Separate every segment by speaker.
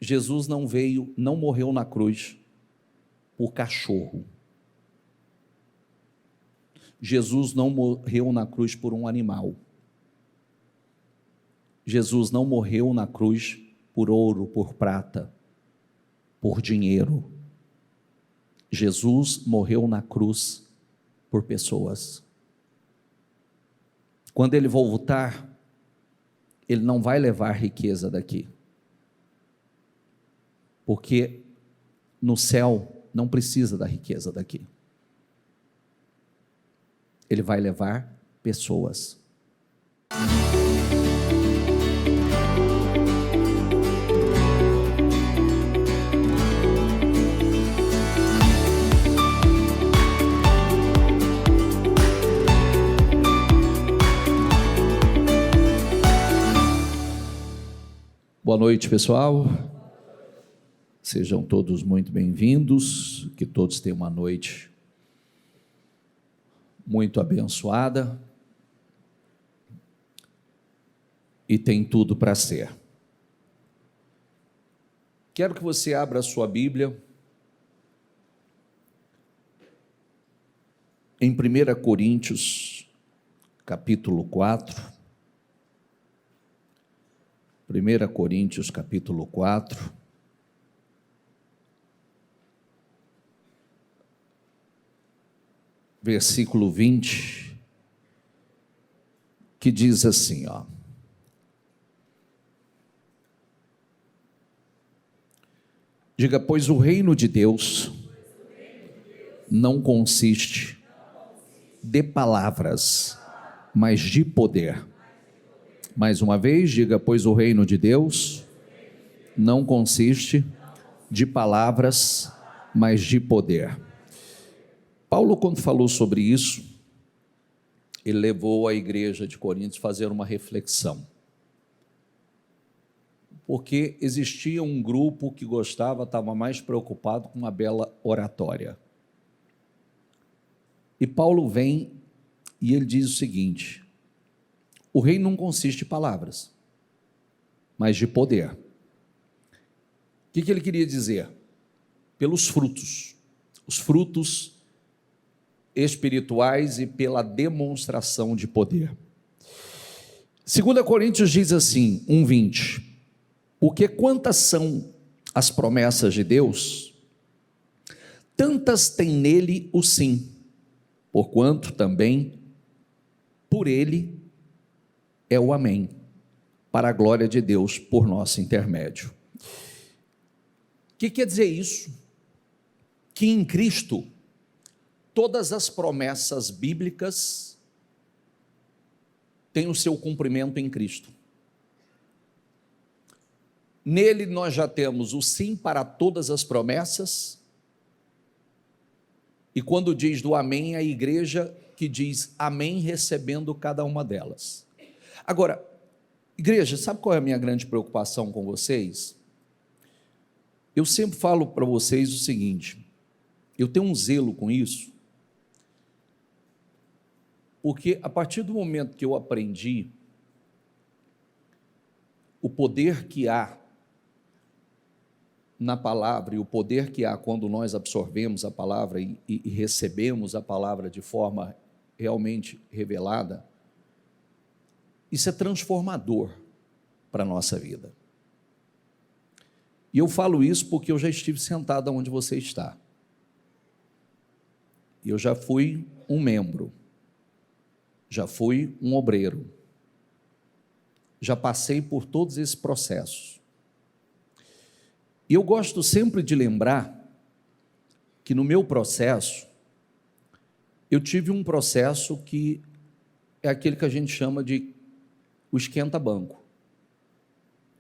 Speaker 1: Jesus não morreu na cruz por cachorro. Jesus não morreu na cruz por um animal. Jesus não morreu na cruz por ouro, por prata, por dinheiro. Jesus morreu na cruz por pessoas. Quando ele voltar, ele não vai levar riqueza daqui, porque no céu não precisa da riqueza daqui. Ele vai levar pessoas. Boa noite, pessoal. Sejam todos muito bem-vindos, que todos tenham uma noite muito abençoada e tem tudo para ser. Quero que você abra a sua Bíblia em 1 Coríntios, capítulo 4. 1 Coríntios, capítulo 4. Versículo 20, que diz assim, ó: diga, pois o reino de Deus não consiste de palavras, mas de poder. Mais uma vez, diga, pois o reino de Deus não consiste de palavras, mas de poder. Paulo, quando falou sobre isso, ele levou a igreja de Corinto a fazer uma reflexão, porque existia um grupo que estava mais preocupado com uma bela oratória, e Paulo vem e ele diz o seguinte: o reino não consiste de palavras, mas de poder. O que ele queria dizer? Pelos frutos, os frutos espirituais e pela demonstração de poder. 2 Coríntios diz assim, 1:20, porque quantas são as promessas de Deus, tantas tem nele o sim, porquanto também por ele é o amém, para a glória de Deus por nosso intermédio. O que quer dizer isso? Que em Cristo todas as promessas bíblicas têm o seu cumprimento em Cristo. Nele nós já temos o sim para todas as promessas, e quando diz do amém, a igreja que diz amém recebendo cada uma delas. Agora, igreja, sabe qual é a minha grande preocupação com vocês? Eu sempre falo para vocês o seguinte, eu tenho um zelo com isso, porque a partir do momento que eu aprendi o poder que há na palavra e o poder que há quando nós absorvemos a palavra e recebemos a palavra de forma realmente revelada, isso é transformador para a nossa vida. E eu falo isso porque eu já estive sentado onde você está. Eu já fui um membro, já fui um obreiro, já passei por todos esses processos. E eu gosto sempre de lembrar que no meu processo, eu tive um processo que é aquele que a gente chama de o esquenta-banco.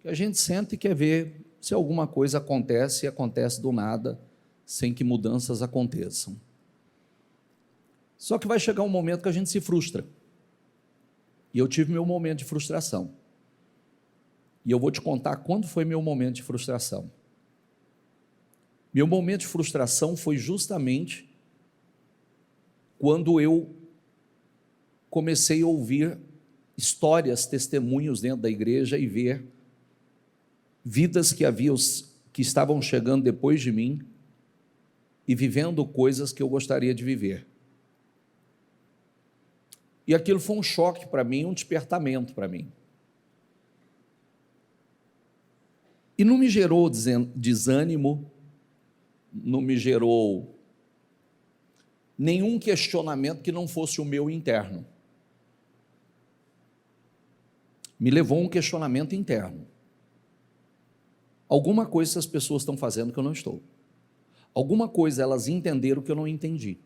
Speaker 1: A gente senta e quer ver se alguma coisa acontece, e acontece do nada, sem que mudanças aconteçam. Só que vai chegar um momento que a gente se frustra. E eu tive meu momento de frustração. E eu vou te contar quando foi meu momento de frustração. Meu momento de frustração foi justamente quando eu comecei a ouvir histórias, testemunhos dentro da igreja e ver vidas que haviam que estavam chegando depois de mim e vivendo coisas que eu gostaria de viver. E aquilo foi um choque para mim, um despertamento para mim. E não me gerou desânimo, não me gerou nenhum questionamento que não fosse o meu interno. Me levou a um questionamento interno. Alguma coisa essas pessoas estão fazendo que eu não estou. Alguma coisa elas entenderam que eu não entendi.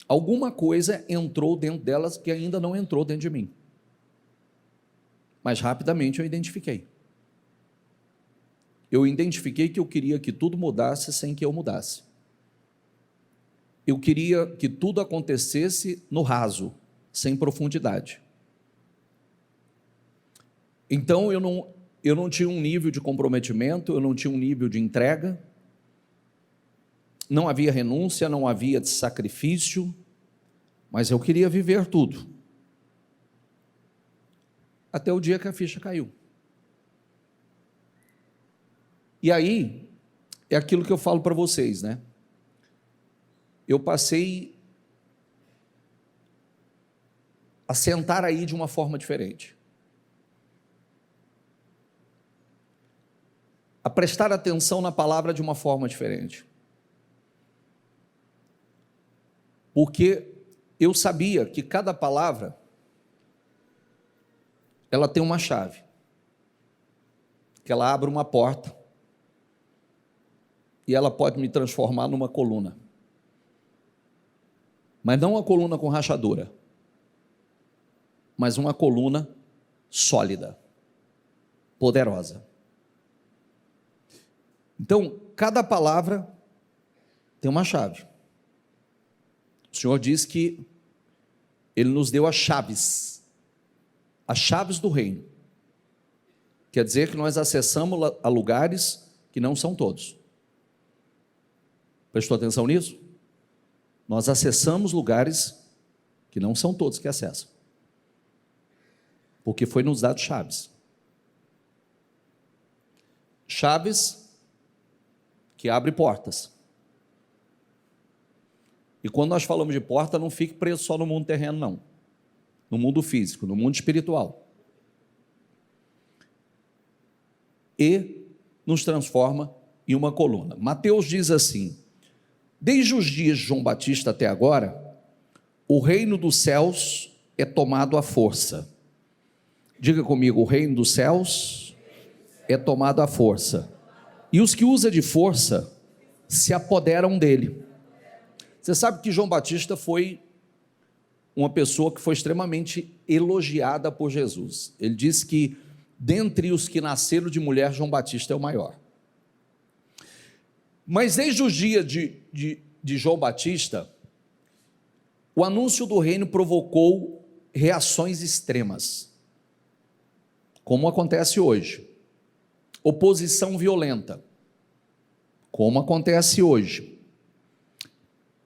Speaker 1: Alguma coisa entrou dentro delas que ainda não entrou dentro de mim. Mas rapidamente eu identifiquei. Eu identifiquei que eu queria que tudo mudasse sem que eu mudasse. Eu queria que tudo acontecesse no raso, sem profundidade. Então eu não tinha um nível de comprometimento, eu não tinha um nível de entrega, não havia renúncia, não havia sacrifício, mas eu queria viver tudo. Até o dia que a ficha caiu. E aí, é aquilo que eu falo para vocês, né? Eu passei a sentar aí de uma forma diferente. A prestar atenção na palavra de uma forma diferente. Porque eu sabia que cada palavra, ela tem uma chave, que ela abre uma porta, e ela pode me transformar numa coluna. Mas não uma coluna com rachadura, mas uma coluna sólida, poderosa. Então, cada palavra tem uma chave. O Senhor diz que Ele nos deu as chaves do reino. Quer dizer que nós acessamos a lugares que não são todos. Prestou atenção nisso? Nós acessamos lugares que não são todos que acessam. Porque foi nos dado chaves. Chaves que abrem portas. E quando nós falamos de porta, não fique preso só no mundo terreno, não. No mundo físico, no mundo espiritual. E nos transforma em uma coluna. Mateus diz assim: desde os dias de João Batista até agora, o reino dos céus é tomado à força. Diga comigo: o reino dos céus é tomado à força. E os que usam de força se apoderam dele. Você sabe que João Batista foi uma pessoa que foi extremamente elogiada por Jesus. Ele disse que dentre os que nasceram de mulher, João Batista é o maior. Mas desde os dias de João Batista, o anúncio do reino provocou reações extremas, como acontece hoje. Oposição violenta, como acontece hoje.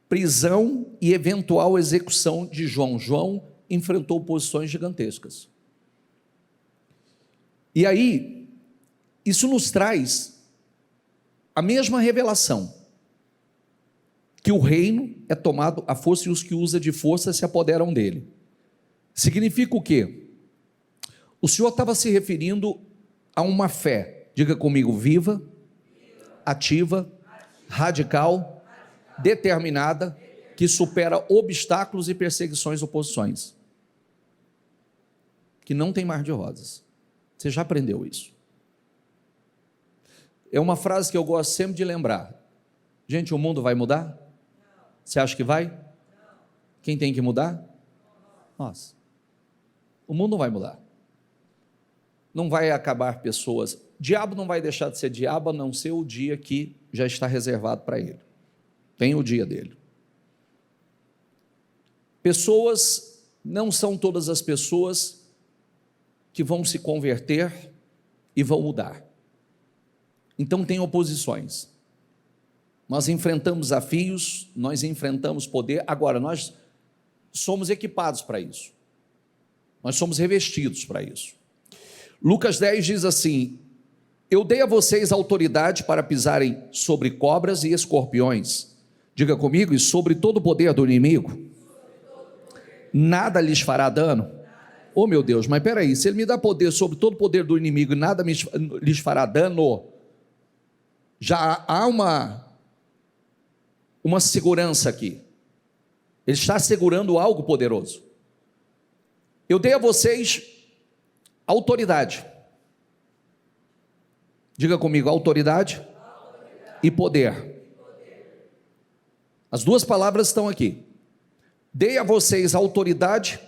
Speaker 1: Prisão e eventual execução de João. João enfrentou oposições gigantescas. E aí, isso nos traz a mesma revelação, que o reino é tomado à força e os que usam de força se apoderam dele. Significa o quê? O Senhor estava se referindo a uma fé, diga comigo, viva, ativa, radical, determinada, que supera obstáculos e perseguições, oposições, que não tem mar de rosas. Você já aprendeu isso? É uma frase que eu gosto sempre de lembrar. Gente, o mundo vai mudar? Você acha que vai? Quem tem que mudar? Nós. O mundo não vai mudar. Não vai acabar pessoas. Diabo não vai deixar de ser diabo, a não ser o dia que já está reservado para ele. Tem o dia dele. Pessoas, não são todas as pessoas que vão se converter e vão mudar. Então tem oposições. Nós enfrentamos desafios, nós enfrentamos poder. Agora, nós somos equipados para isso. Nós somos revestidos para isso. Lucas 10 diz assim: eu dei a vocês autoridade para pisarem sobre cobras e escorpiões. Diga comigo, e sobre todo o poder do inimigo. Nada lhes fará dano. Oh meu Deus, mas peraí, se ele me dá poder sobre todo o poder do inimigo e nada lhes fará dano, já há uma segurança aqui. Ele está segurando algo poderoso. Eu dei a vocês autoridade. Diga comigo, autoridade e poder. As duas palavras estão aqui. Dei a vocês autoridade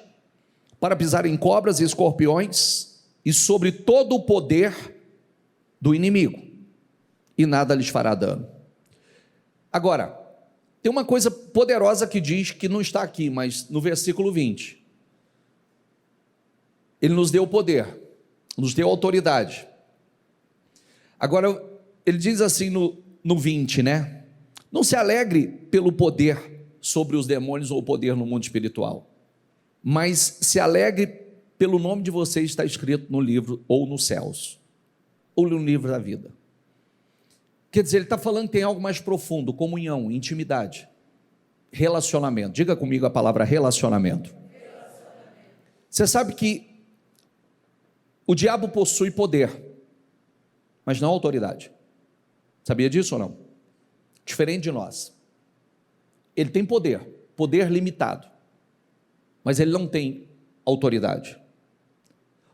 Speaker 1: para pisar em cobras e escorpiões e sobre todo o poder do inimigo, e nada lhes fará dano. Agora, tem uma coisa poderosa que diz, que não está aqui, mas no versículo 20. Ele nos deu poder, nos deu autoridade. Agora, ele diz assim no 20, né? Não se alegre pelo poder sobre os demônios ou o poder no mundo espiritual, mas se alegre pelo nome de vocês está escrito no livro, ou nos céus, ou no livro da vida. Quer dizer, ele está falando que tem algo mais profundo, comunhão, intimidade, relacionamento. Diga comigo a palavra relacionamento. Você sabe que o diabo possui poder, mas não autoridade. Sabia disso ou não? Diferente de nós. Ele tem poder limitado, mas ele não tem autoridade.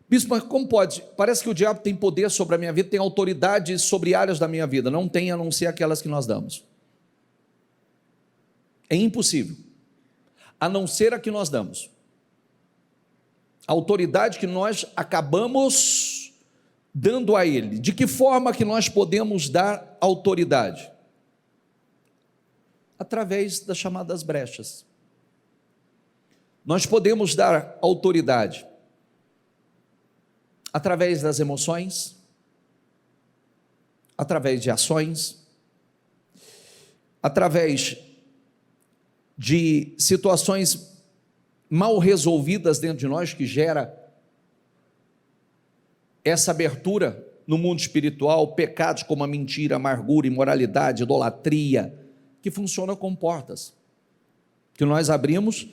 Speaker 1: Bispo, mas como pode? Parece que o diabo tem poder sobre a minha vida, tem autoridade sobre áreas da minha vida. Não tem, a não ser aquelas que nós damos. É impossível, a não ser a que nós damos. A autoridade que nós acabamos dando a ele. De que forma que nós podemos dar autoridade? Através das chamadas brechas. Nós podemos dar autoridade através das emoções, através de ações, através de situações mal resolvidas dentro de nós, que gera essa abertura no mundo espiritual, pecados como a mentira, amargura, imoralidade, idolatria, que funcionam como portas, que nós abrimos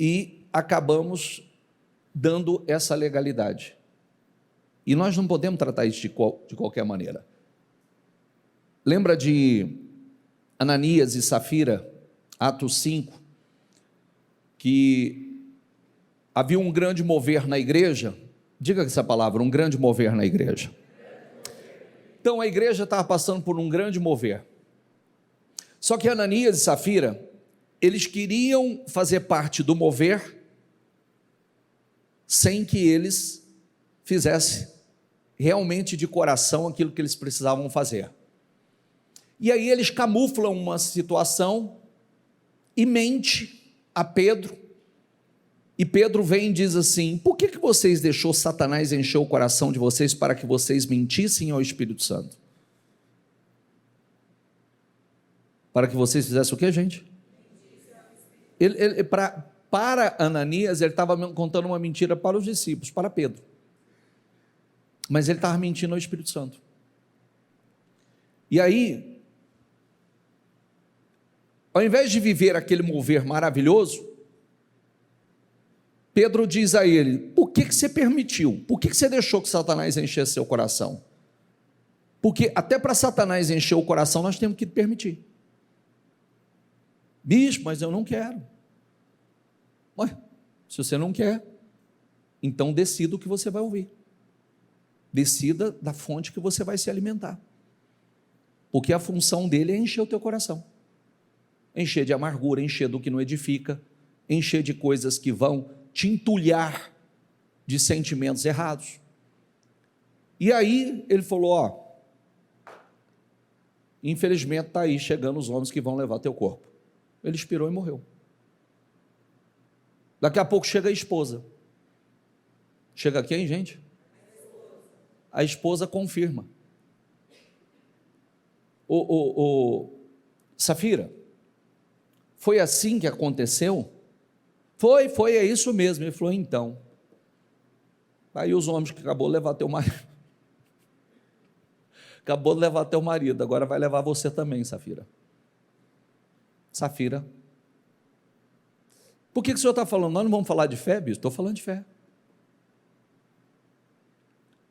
Speaker 1: e acabamos dando essa legalidade. E nós não podemos tratar isso de qualquer maneira. Lembra de Ananias e Safira, Atos 5, que havia um grande mover na igreja? Diga essa palavra, um grande mover na igreja. Então a igreja estava passando por um grande mover. Só que Ananias e Safira, eles queriam fazer parte do mover sem que eles fizessem realmente de coração aquilo que eles precisavam fazer. E aí eles camuflam uma situação e mente a Pedro, e Pedro vem e diz assim: por que vocês deixou Satanás encher o coração de vocês para que vocês mentissem ao Espírito Santo? Para que vocês fizessem o que, gente? Para Ananias, ele estava contando uma mentira para os discípulos, para Pedro. Mas ele estava mentindo ao Espírito Santo. E aí, ao invés de viver aquele mover maravilhoso, Pedro diz a ele: por que você permitiu? Por que você deixou que Satanás enchesse seu coração? Porque até para Satanás encher o coração, nós temos que permitir. Bispo, mas eu não quero. Ué, se você não quer, então decida o que você vai ouvir. Decida da fonte que você vai se alimentar. Porque a função dele é encher o teu coração. Encher de amargura, encher do que não edifica, encher de coisas que vão te entulhar de sentimentos errados. E aí ele falou: ó, infelizmente está aí chegando os homens que vão levar teu corpo. Ele expirou e morreu. Daqui a pouco chega a esposa. Chega quem, gente? A esposa confirma. Safira, foi assim que aconteceu? Foi, é isso mesmo. Ele falou: então. Aí os homens que acabou de levar teu marido. Acabou de levar teu marido, agora vai levar você também, Safira. Safira. Por que o senhor está falando? Nós não vamos falar de fé, bispo? Estou falando de fé.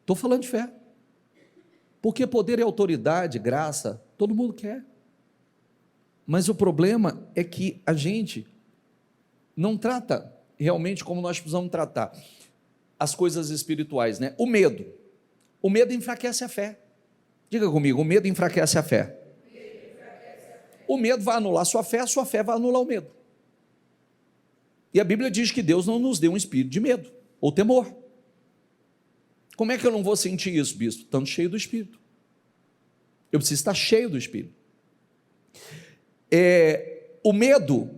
Speaker 1: Estou falando de fé. Porque poder e autoridade, graça, todo mundo quer. Mas o problema é que a gente não trata realmente como nós precisamos tratar as coisas espirituais, né? O medo enfraquece a fé. Diga comigo, o medo enfraquece a fé. O medo vai anular a sua fé vai anular o medo. E a Bíblia diz que Deus não nos deu um espírito de medo ou temor. Como é que eu não vou sentir isso, bispo? Estando cheio do Espírito. Eu preciso estar cheio do Espírito. O medo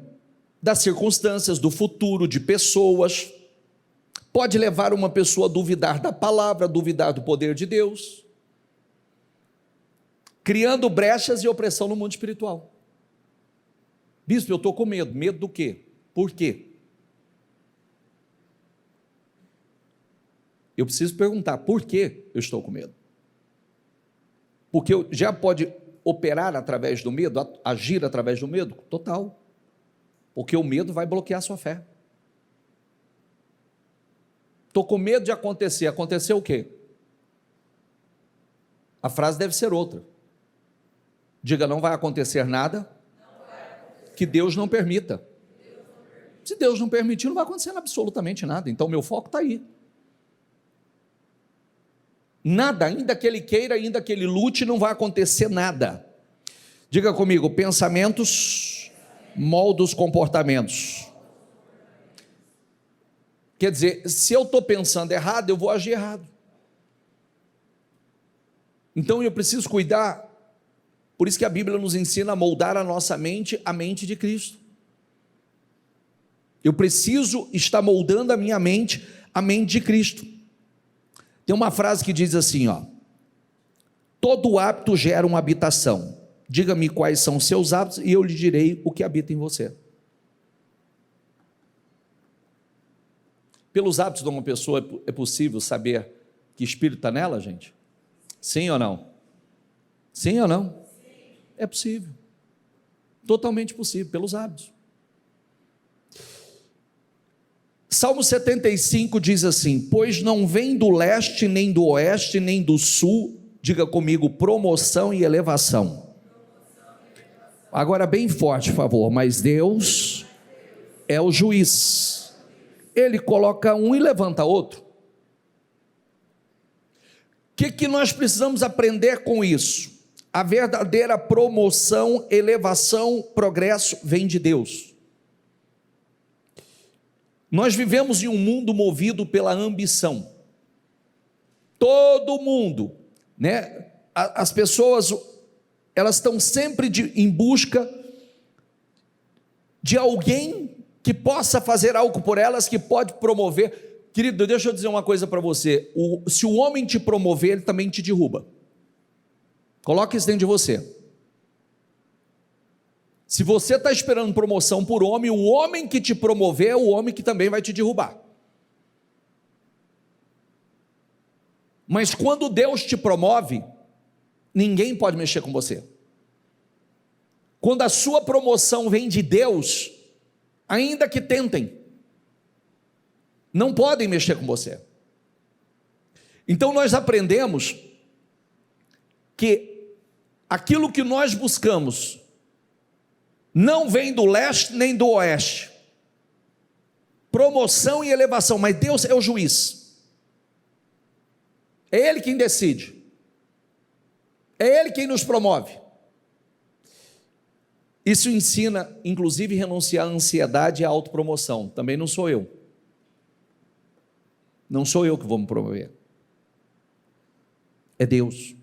Speaker 1: das circunstâncias, do futuro, de pessoas, pode levar uma pessoa a duvidar da palavra, a duvidar do poder de Deus, criando brechas e opressão no mundo espiritual. Bispo, eu estou com medo. Medo do quê? Por quê? Eu preciso perguntar, por que eu estou com medo? Porque já pode operar através do medo, agir através do medo? Total. Porque o medo vai bloquear a sua fé. Estou com medo de acontecer. Aconteceu o quê? A frase deve ser outra. Diga, não vai acontecer nada que Deus não permita. Se Deus não permitir, não vai acontecer absolutamente nada. Então, meu foco está aí. Nada, ainda que ele queira, ainda que ele lute, não vai acontecer nada. Diga comigo, pensamentos moldam os comportamentos. Quer dizer, se eu estou pensando errado, eu vou agir errado. Então eu preciso cuidar, por isso que a Bíblia nos ensina a moldar a nossa mente, a mente de Cristo. Eu preciso estar moldando a minha mente, a mente de Cristo. Tem uma frase que diz assim, todo hábito gera uma habitação. Diga-me quais são os seus hábitos e eu lhe direi o que habita em você. Pelos hábitos de uma pessoa é possível saber que espírito está nela, gente? Sim ou não? Sim ou não? Sim. É possível. Totalmente possível, pelos hábitos. Salmo 75 diz assim, pois não vem do leste, nem do oeste, nem do sul, diga comigo, promoção e elevação. Agora bem forte, por favor, mas Deus é o juiz. Ele coloca um e levanta outro. O que nós precisamos aprender com isso? A verdadeira promoção, elevação, progresso vem de Deus. Nós vivemos em um mundo movido pela ambição. Todo mundo, né? As pessoas, elas estão sempre em busca de alguém que possa fazer algo por elas, que pode promover. Querido, deixa eu dizer uma coisa para você. Se o homem te promover, ele também te derruba. Coloque isso dentro de você. Se você está esperando promoção por homem, o homem que te promover é o homem que também vai te derrubar. Mas quando Deus te promove, ninguém pode mexer com você. Quando a sua promoção vem de Deus, ainda que tentem, não podem mexer com você. Então nós aprendemos que aquilo que nós buscamos não vem do leste nem do oeste, promoção e elevação, mas Deus é o juiz, é Ele quem decide, é Ele quem nos promove. Isso ensina, inclusive, renunciar à ansiedade e à autopromoção. Também não sou eu que vou me promover, é Deus.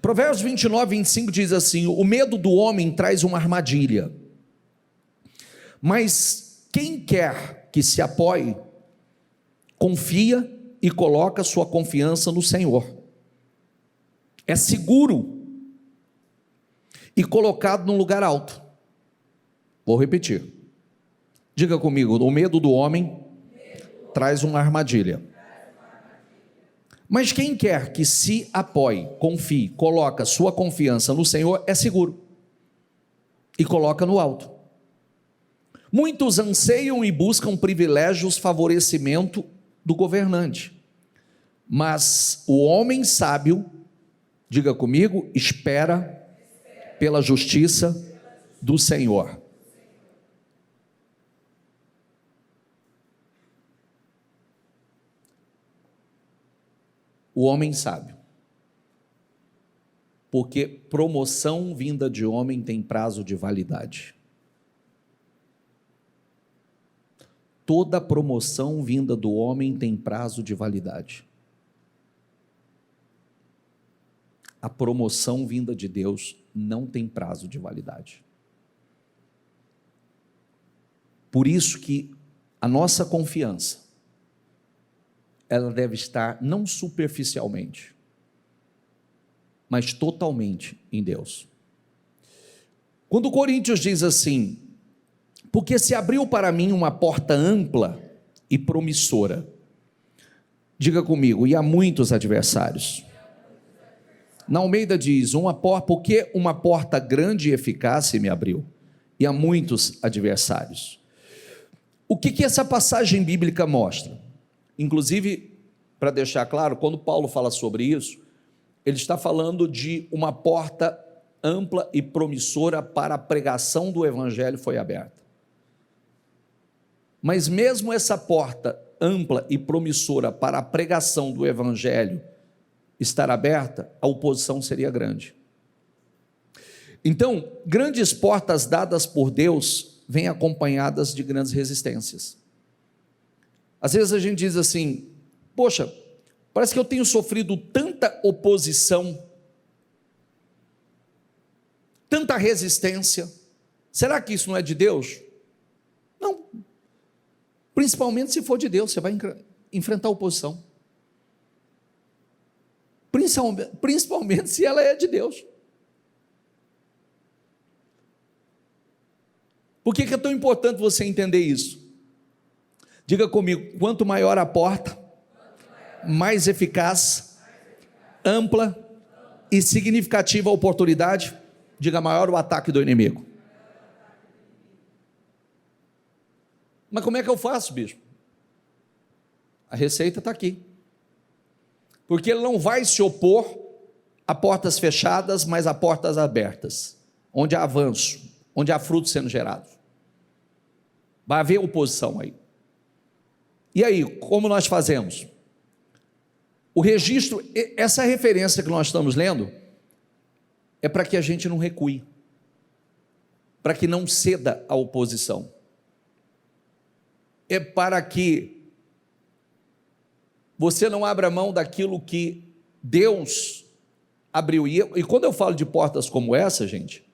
Speaker 1: Provérbios 29, 25 diz assim, o medo do homem traz uma armadilha, mas quem quer que se apoie, confia e coloca sua confiança no Senhor, é seguro e colocado num lugar alto. Vou repetir, diga comigo, o medo do homem traz uma armadilha, Mas quem quer que se apoie, confie, coloca sua confiança no Senhor, é seguro e coloca no alto. Muitos anseiam e buscam privilégios, favorecimento do governante, mas o homem sábio, diga comigo, espera pela justiça do Senhor. O homem sábio, porque promoção vinda de homem tem prazo de validade. Toda promoção vinda do homem tem prazo de validade. A promoção vinda de Deus não tem prazo de validade. Por isso que a nossa confiança, ela deve estar não superficialmente, mas totalmente em Deus. Quando Coríntios diz assim, porque se abriu para mim uma porta ampla e promissora, diga comigo, e há muitos adversários. Na Almeida diz, porque uma porta grande e eficaz se me abriu, e há muitos adversários. O que essa passagem bíblica mostra? Inclusive, para deixar claro, quando Paulo fala sobre isso, ele está falando de uma porta ampla e promissora para a pregação do evangelho foi aberta. Mas mesmo essa porta ampla e promissora para a pregação do evangelho estar aberta, a oposição seria grande. Então, grandes portas dadas por Deus vêm acompanhadas de grandes resistências. Às vezes a gente diz assim, poxa, parece que eu tenho sofrido tanta oposição, tanta resistência, será que isso não é de Deus? Não, principalmente se for de Deus, você vai enfrentar oposição, principalmente se ela é de Deus. Por que é tão importante você entender isso? Diga comigo, quanto maior a porta, mais eficaz, ampla e significativa a oportunidade, diga maior o ataque do inimigo. Mas como é que eu faço, bispo? A receita está aqui. Porque ele não vai se opor a portas fechadas, mas a portas abertas, onde há avanço, onde há frutos sendo gerados. Vai haver oposição aí. E aí, como nós fazemos? O registro, essa referência que nós estamos lendo, é para que a gente não recue, para que não ceda à oposição, é para que você não abra mão daquilo que Deus abriu. E quando eu falo de portas como essa, gente,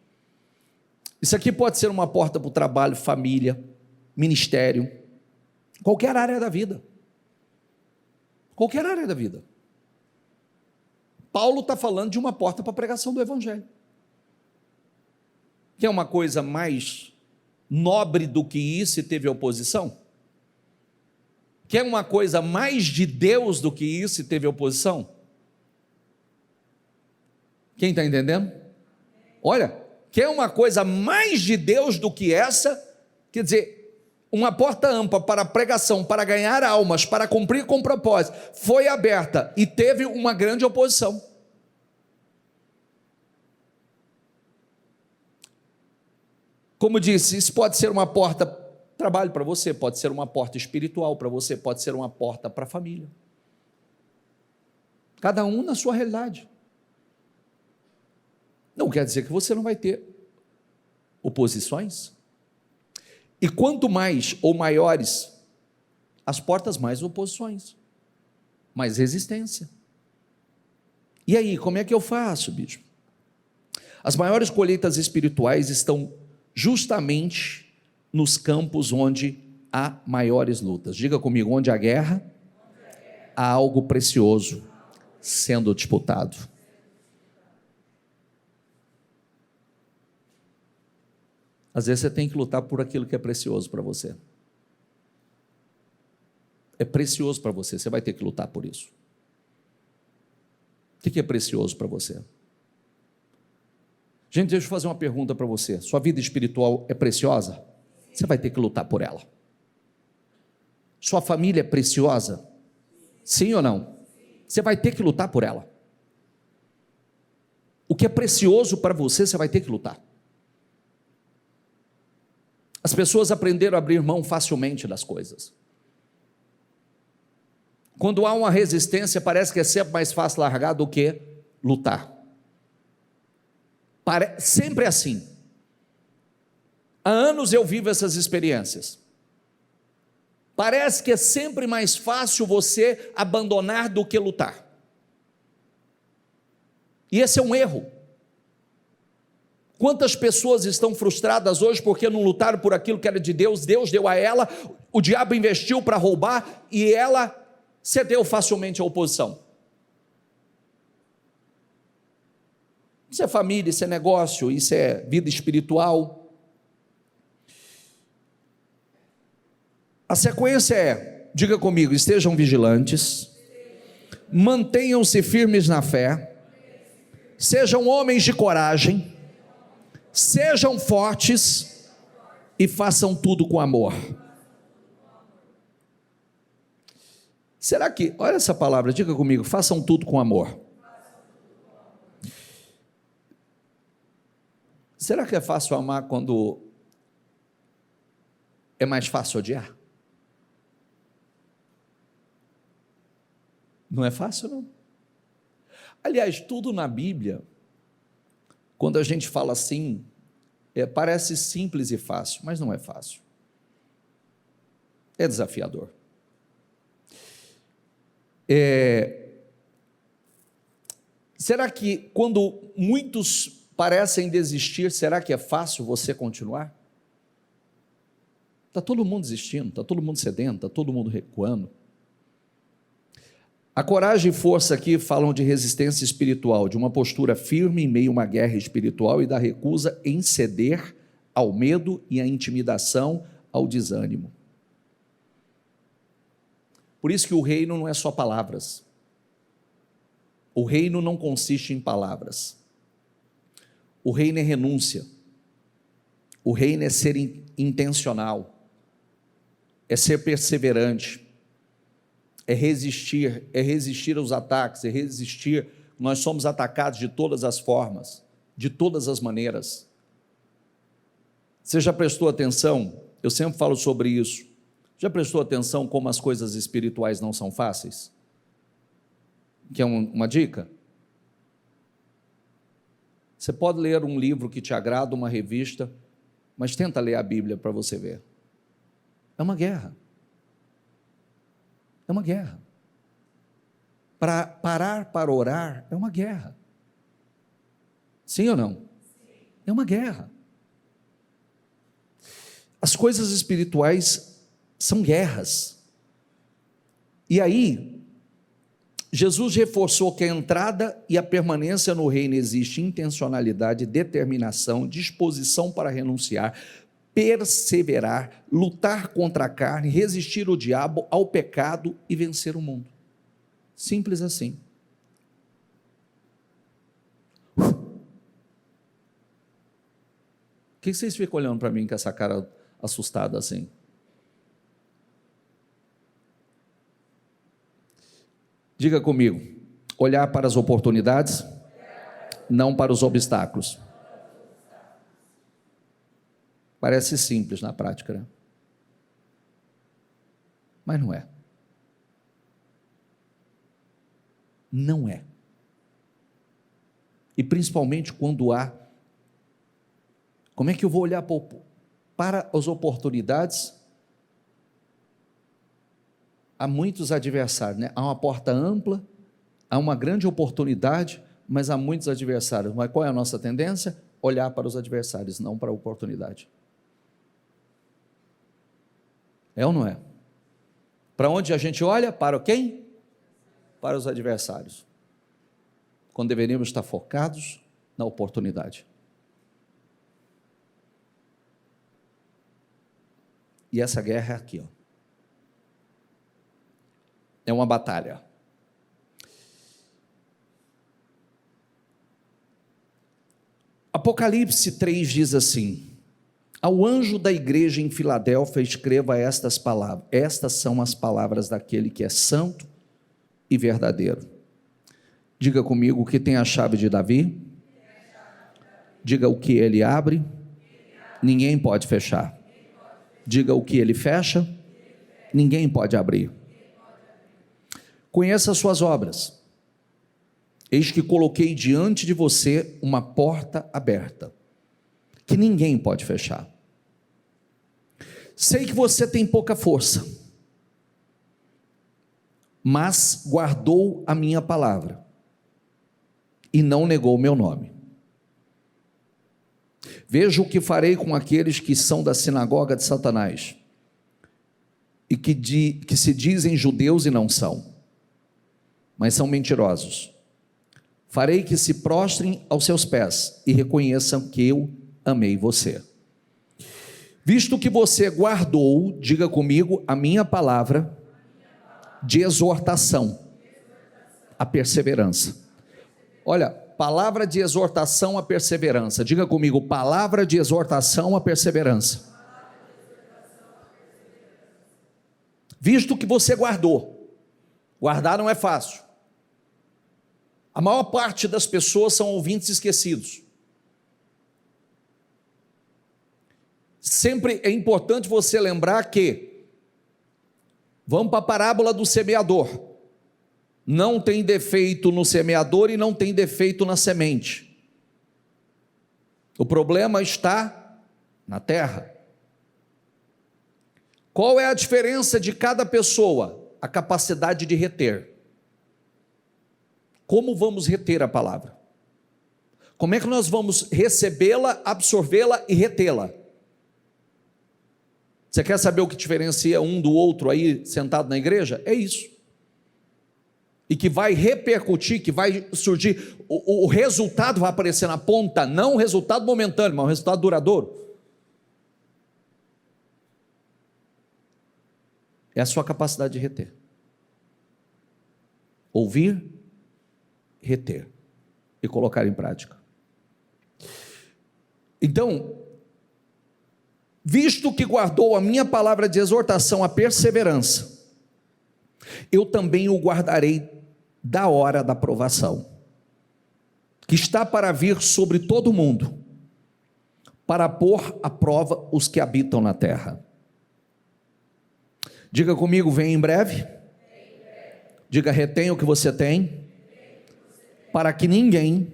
Speaker 1: isso aqui pode ser uma porta para o trabalho, família, ministério, qualquer área da vida. Qualquer área da vida. Paulo está falando de uma porta para a pregação do evangelho. Quer uma coisa mais nobre do que isso e teve oposição? Quer uma coisa mais de Deus do que isso e teve oposição? Quem está entendendo? Olha, quer uma coisa mais de Deus do que essa? Quer dizer, uma porta ampla para a pregação, para ganhar almas, para cumprir com propósito, foi aberta e teve uma grande oposição. Como disse, isso pode ser uma porta trabalho para você, pode ser uma porta espiritual para você, pode ser uma porta para a família. Cada um na sua realidade. Não quer dizer que você não vai ter oposições. E quanto mais ou maiores as portas, mais oposições, mais resistência. E aí, como é que eu faço, bispo? As maiores colheitas espirituais estão justamente nos campos onde há maiores lutas. Diga comigo, onde há guerra, há algo precioso sendo disputado. Às vezes você tem que lutar por aquilo que é precioso para você. É precioso para você, você vai ter que lutar por isso. O que é precioso para você? Gente, deixa eu fazer uma pergunta para você. Sua vida espiritual é preciosa? Você vai ter que lutar por ela. Sua família é preciosa? Sim ou não? Você vai ter que lutar por ela. O que é precioso para você, você vai ter que lutar. As pessoas aprenderam a abrir mão facilmente das coisas. Quando há uma resistência, parece que é sempre mais fácil largar do que lutar. Sempre assim. Há anos eu vivo essas experiências. Parece que é sempre mais fácil você abandonar do que lutar. E esse é um erro. Quantas pessoas estão frustradas hoje porque não lutaram por aquilo que era de Deus? Deus deu a ela, o diabo investiu para roubar e ela cedeu facilmente à oposição. Isso é família, isso é negócio, isso é vida espiritual. A sequência é, diga comigo, estejam vigilantes, mantenham-se firmes na fé, sejam homens de coragem, sejam fortes e façam tudo com amor. Será que, olha essa palavra, diga comigo, façam tudo com amor. Será que é fácil amar quando é mais fácil odiar? Não é fácil, não. Aliás, tudo na Bíblia, quando a gente fala assim, parece simples e fácil, mas não é fácil. É desafiador. Será que quando muitos parecem desistir, será que é fácil você continuar? Está todo mundo desistindo, está todo mundo sedento, está todo mundo recuando. A coragem e força aqui falam de resistência espiritual, de uma postura firme em meio a uma guerra espiritual e da recusa em ceder ao medo e à intimidação, ao desânimo. Por isso que o reino não é só palavras. O reino não consiste em palavras. O reino é renúncia. O reino é ser intencional. É ser perseverante. É resistir aos ataques, é resistir. Nós somos atacados de todas as formas, de todas as maneiras. Você já prestou atenção? Eu sempre falo sobre isso. Já prestou atenção como as coisas espirituais não são fáceis? Quer uma dica? Você pode ler um livro que te agrada, uma revista, mas tenta ler a Bíblia para você ver. É uma guerra. É uma guerra. Para parar para orar é uma guerra. Sim ou não? É uma guerra. As coisas espirituais são guerras. E aí, Jesus reforçou que a entrada e a permanência no reino existe intencionalidade, determinação, disposição para renunciar, perseverar, lutar contra a carne, resistir ao diabo, ao pecado e vencer o mundo. Simples assim. O que vocês ficam olhando para mim com essa cara assustada assim? Diga comigo, olhar para as oportunidades, não para os obstáculos. Parece simples na prática, né? Mas não é. Não é. E principalmente quando há. Como é que eu vou olhar para as oportunidades? Há muitos adversários, né? Há uma porta ampla, há uma grande oportunidade, mas há muitos adversários. Mas qual é a nossa tendência? Olhar para os adversários, não para a oportunidade. É ou não é? Para onde a gente olha? Para quem? Para os adversários. Quando deveríamos estar focados na oportunidade. E essa guerra é aqui, ó. É uma batalha. Apocalipse 3 diz assim: ao anjo da igreja em Filadélfia escreva estas palavras. Estas são as palavras daquele que é santo e verdadeiro. Diga comigo: o que tem a chave de Davi. Diga: o que ele abre, ninguém pode fechar. Diga: o que ele fecha, ninguém pode abrir. Conheça as suas obras. Eis que coloquei diante de você uma porta aberta, que ninguém pode fechar. Sei que você tem pouca força, mas guardou a minha palavra e não negou o meu nome. Veja o que farei com aqueles que são da sinagoga de Satanás e que se dizem judeus e não são, mas são mentirosos. Farei que se prostrem aos seus pés e reconheçam que eu amei você. Visto que você guardou, diga comigo, a minha palavra de exortação, a perseverança. Olha, palavra de exortação, a perseverança. Diga comigo: palavra de exortação, a perseverança. Visto que você guardou. Guardar não é fácil. A maior parte das pessoas são ouvintes esquecidos. Sempre é importante você lembrar que, vamos para a parábola do semeador, não tem defeito no semeador e não tem defeito na semente. O problema está na terra. Qual é a diferença de cada pessoa? A capacidade de reter. Como vamos reter a palavra? Como é que nós vamos recebê-la, absorvê-la e retê-la? Você quer saber o que diferencia um do outro aí sentado na igreja? É isso. E que vai repercutir, que vai surgir, o resultado vai aparecer na ponta, não o resultado momentâneo, mas o resultado duradouro. É a sua capacidade de reter. Ouvir, reter e colocar em prática. Então, visto que guardou a minha palavra de exortação, a perseverança, eu também o guardarei da hora da provação, que está para vir sobre todo o mundo, para pôr à prova os que habitam na terra. Diga comigo: vem em breve. Diga: retenha o que você tem, para que ninguém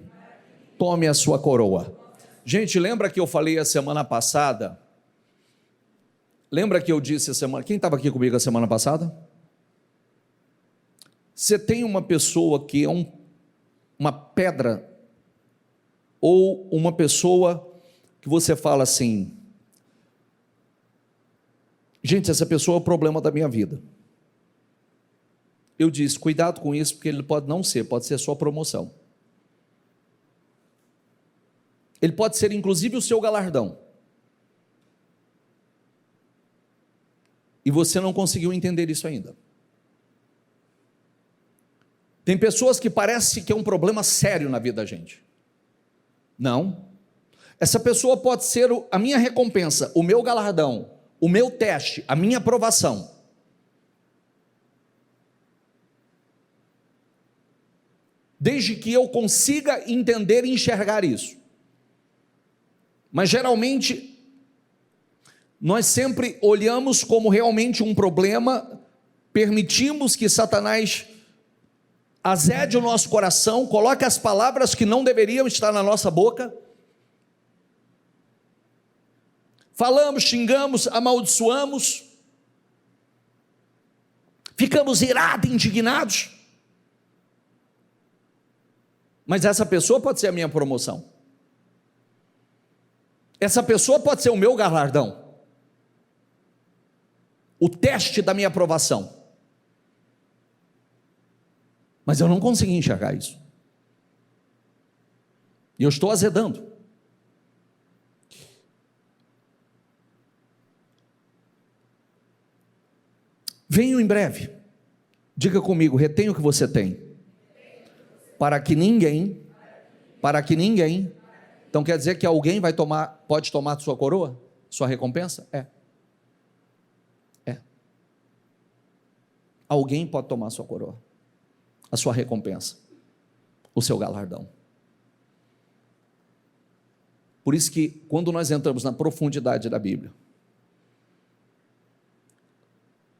Speaker 1: tome a sua coroa. Gente, lembra que eu falei a semana passada? Lembra que eu disse a semana... Quem estava aqui comigo a semana passada? Você tem uma pessoa que é uma pedra, ou uma pessoa que você fala assim: gente, essa pessoa é o problema da minha vida. Eu disse: cuidado com isso, porque ele pode não ser, pode ser a sua promoção. Ele pode ser inclusive o seu galardão. E você não conseguiu entender isso ainda. Tem pessoas que parece que é um problema sério na vida da gente. Não. Essa pessoa pode ser a minha recompensa, o meu galardão, o meu teste, a minha aprovação. Desde que eu consiga entender e enxergar isso. Mas geralmente nós sempre olhamos como realmente um problema, permitimos que Satanás azede o nosso coração, coloque as palavras que não deveriam estar na nossa boca, falamos, xingamos, amaldiçoamos, ficamos irados, indignados, mas essa pessoa pode ser a minha promoção, essa pessoa pode ser o meu galardão, o teste da minha aprovação. Mas eu não consegui enxergar isso. E eu estou azedando. Venho em breve. Diga comigo: retenha o que você tem, para que ninguém Então quer dizer que alguém pode tomar sua coroa? Sua recompensa? É. Alguém pode tomar sua coroa, a sua recompensa, o seu galardão. Por isso que quando nós entramos na profundidade da Bíblia,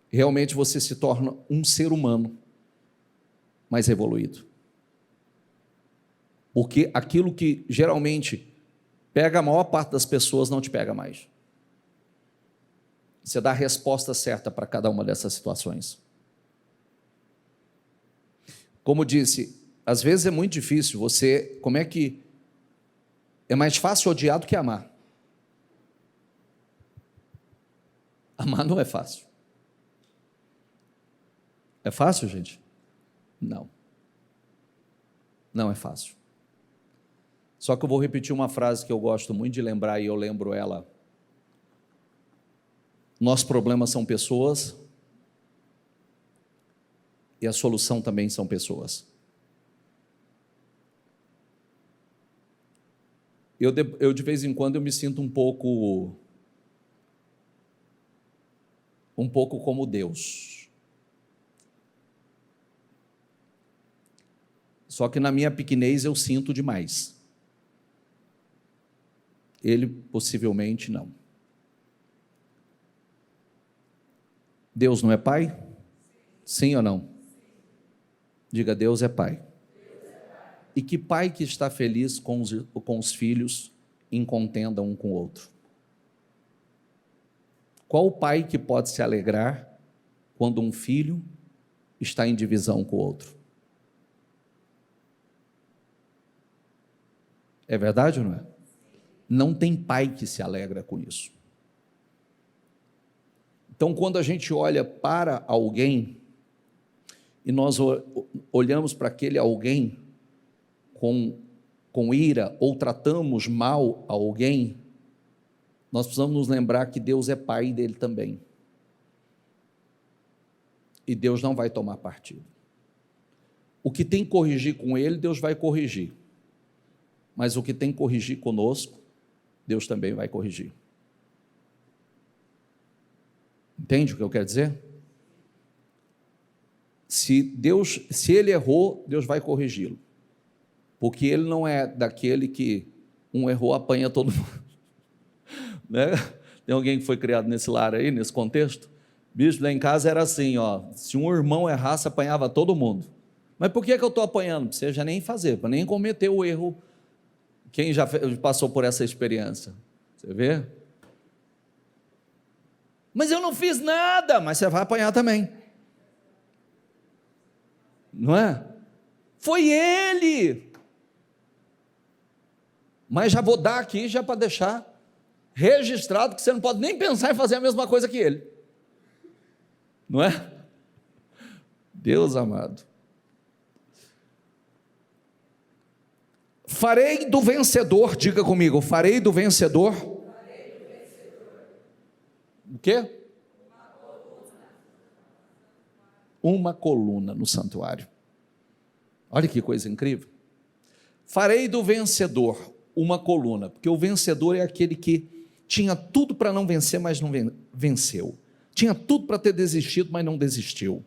Speaker 1: realmente você se torna um ser humano mais evoluído. Porque aquilo que geralmente pega a maior parte das pessoas não te pega mais. Você dá a resposta certa para cada uma dessas situações. Como disse, às vezes é muito difícil como é que é mais fácil odiar do que amar? Amar não é fácil. É fácil, gente? Não. Não é fácil. Só que eu vou repetir uma frase que eu gosto muito de lembrar e eu lembro ela. Nossos problemas são pessoas e a solução também são pessoas. Eu de vez em quando eu me sinto um pouco como Deus. Só que na minha pequenez eu sinto demais. Ele possivelmente não. Deus não é pai? Sim ou não? Diga, Deus é pai. E que pai que está feliz com os filhos em contenda um com o outro? Qual o pai que pode se alegrar quando um filho está em divisão com o outro? É verdade ou não é? Não tem pai que se alegra com isso. Então, quando a gente olha para alguém, e nós olhamos para aquele alguém com ira, ou tratamos mal alguém, nós precisamos nos lembrar que Deus é pai dele também. E Deus não vai tomar partido. O que tem que corrigir com ele, Deus vai corrigir. Mas o que tem que corrigir conosco, Deus também vai corrigir. Entende o que eu quero dizer? Se ele errou, Deus vai corrigi-lo. Porque ele não é daquele que um errou, apanha todo mundo. Né? Tem alguém que foi criado nesse lar aí, nesse contexto? Bicho, lá em casa era assim, ó, se um irmão errasse, apanhava todo mundo. Mas por que eu estou apanhando? Para você já nem fazer, para nem cometer o erro. Quem já passou por essa experiência? Você vê? Mas eu não fiz nada, mas você vai apanhar também. Não é? Foi ele. Mas já vou dar aqui, já para deixar registrado, que você não pode nem pensar em fazer a mesma coisa que ele. Não é? Deus amado. Farei do vencedor, diga comigo, farei do vencedor. O quê? Uma coluna no santuário. Olha que coisa incrível. Farei do vencedor uma coluna, porque o vencedor é aquele que tinha tudo para não vencer, mas não venceu. Tinha tudo para ter desistido, mas não desistiu.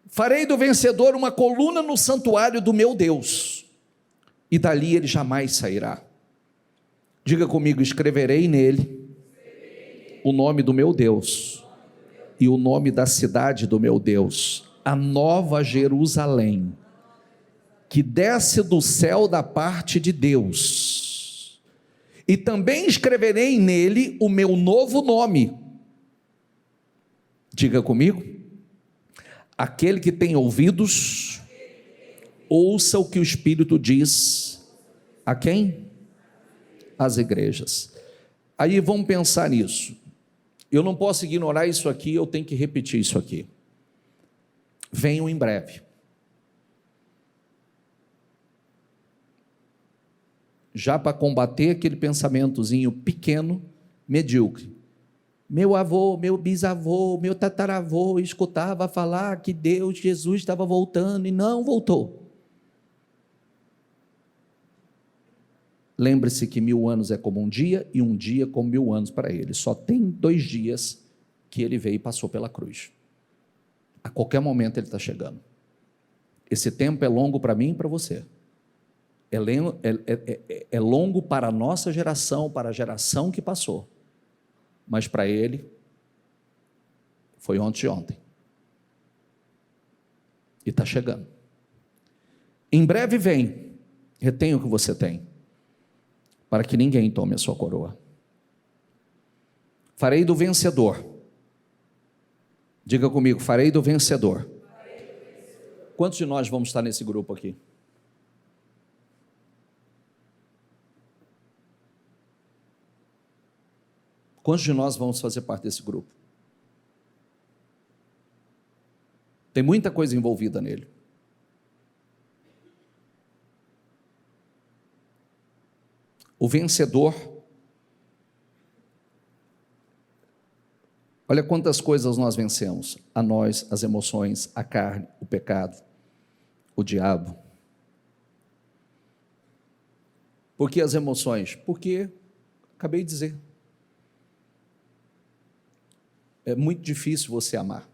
Speaker 1: Farei do vencedor uma coluna no santuário do meu Deus, e dali ele jamais sairá. Diga comigo, escreverei nele o nome do meu Deus e o nome da cidade do meu Deus, a nova Jerusalém, que desce do céu da parte de Deus, e também escreverei nele o meu novo nome. Diga comigo, aquele que tem ouvidos, ouça o que o Espírito diz a quem? Às igrejas. Aí vamos pensar nisso. Eu não posso ignorar isso aqui, eu tenho que repetir isso aqui. Venham em breve. Já para combater aquele pensamentozinho pequeno, medíocre. Meu avô, meu bisavô, meu tataravô escutava falar que Deus, Jesus estava voltando e não voltou. lembre-se que 1000 anos é como um dia, e um dia como 1000 anos para ele. Só tem 2 dias que ele veio e passou pela cruz. A qualquer momento ele está chegando. Esse tempo é longo para mim e para você. É longo para a nossa geração, para a geração que passou. Mas para ele, foi ontem. E está chegando. Em breve vem, retenha o que você tem, para que ninguém tome a sua coroa. Farei do vencedor. Diga comigo, farei do vencedor. Quantos de nós vamos estar nesse grupo aqui? Quantos de nós vamos fazer parte desse grupo? Tem muita coisa envolvida nele. O vencedor, olha quantas coisas nós vencemos: a nós, as emoções, a carne, o pecado, o diabo. Por que as emoções? Porque, acabei de dizer, é muito difícil você amar.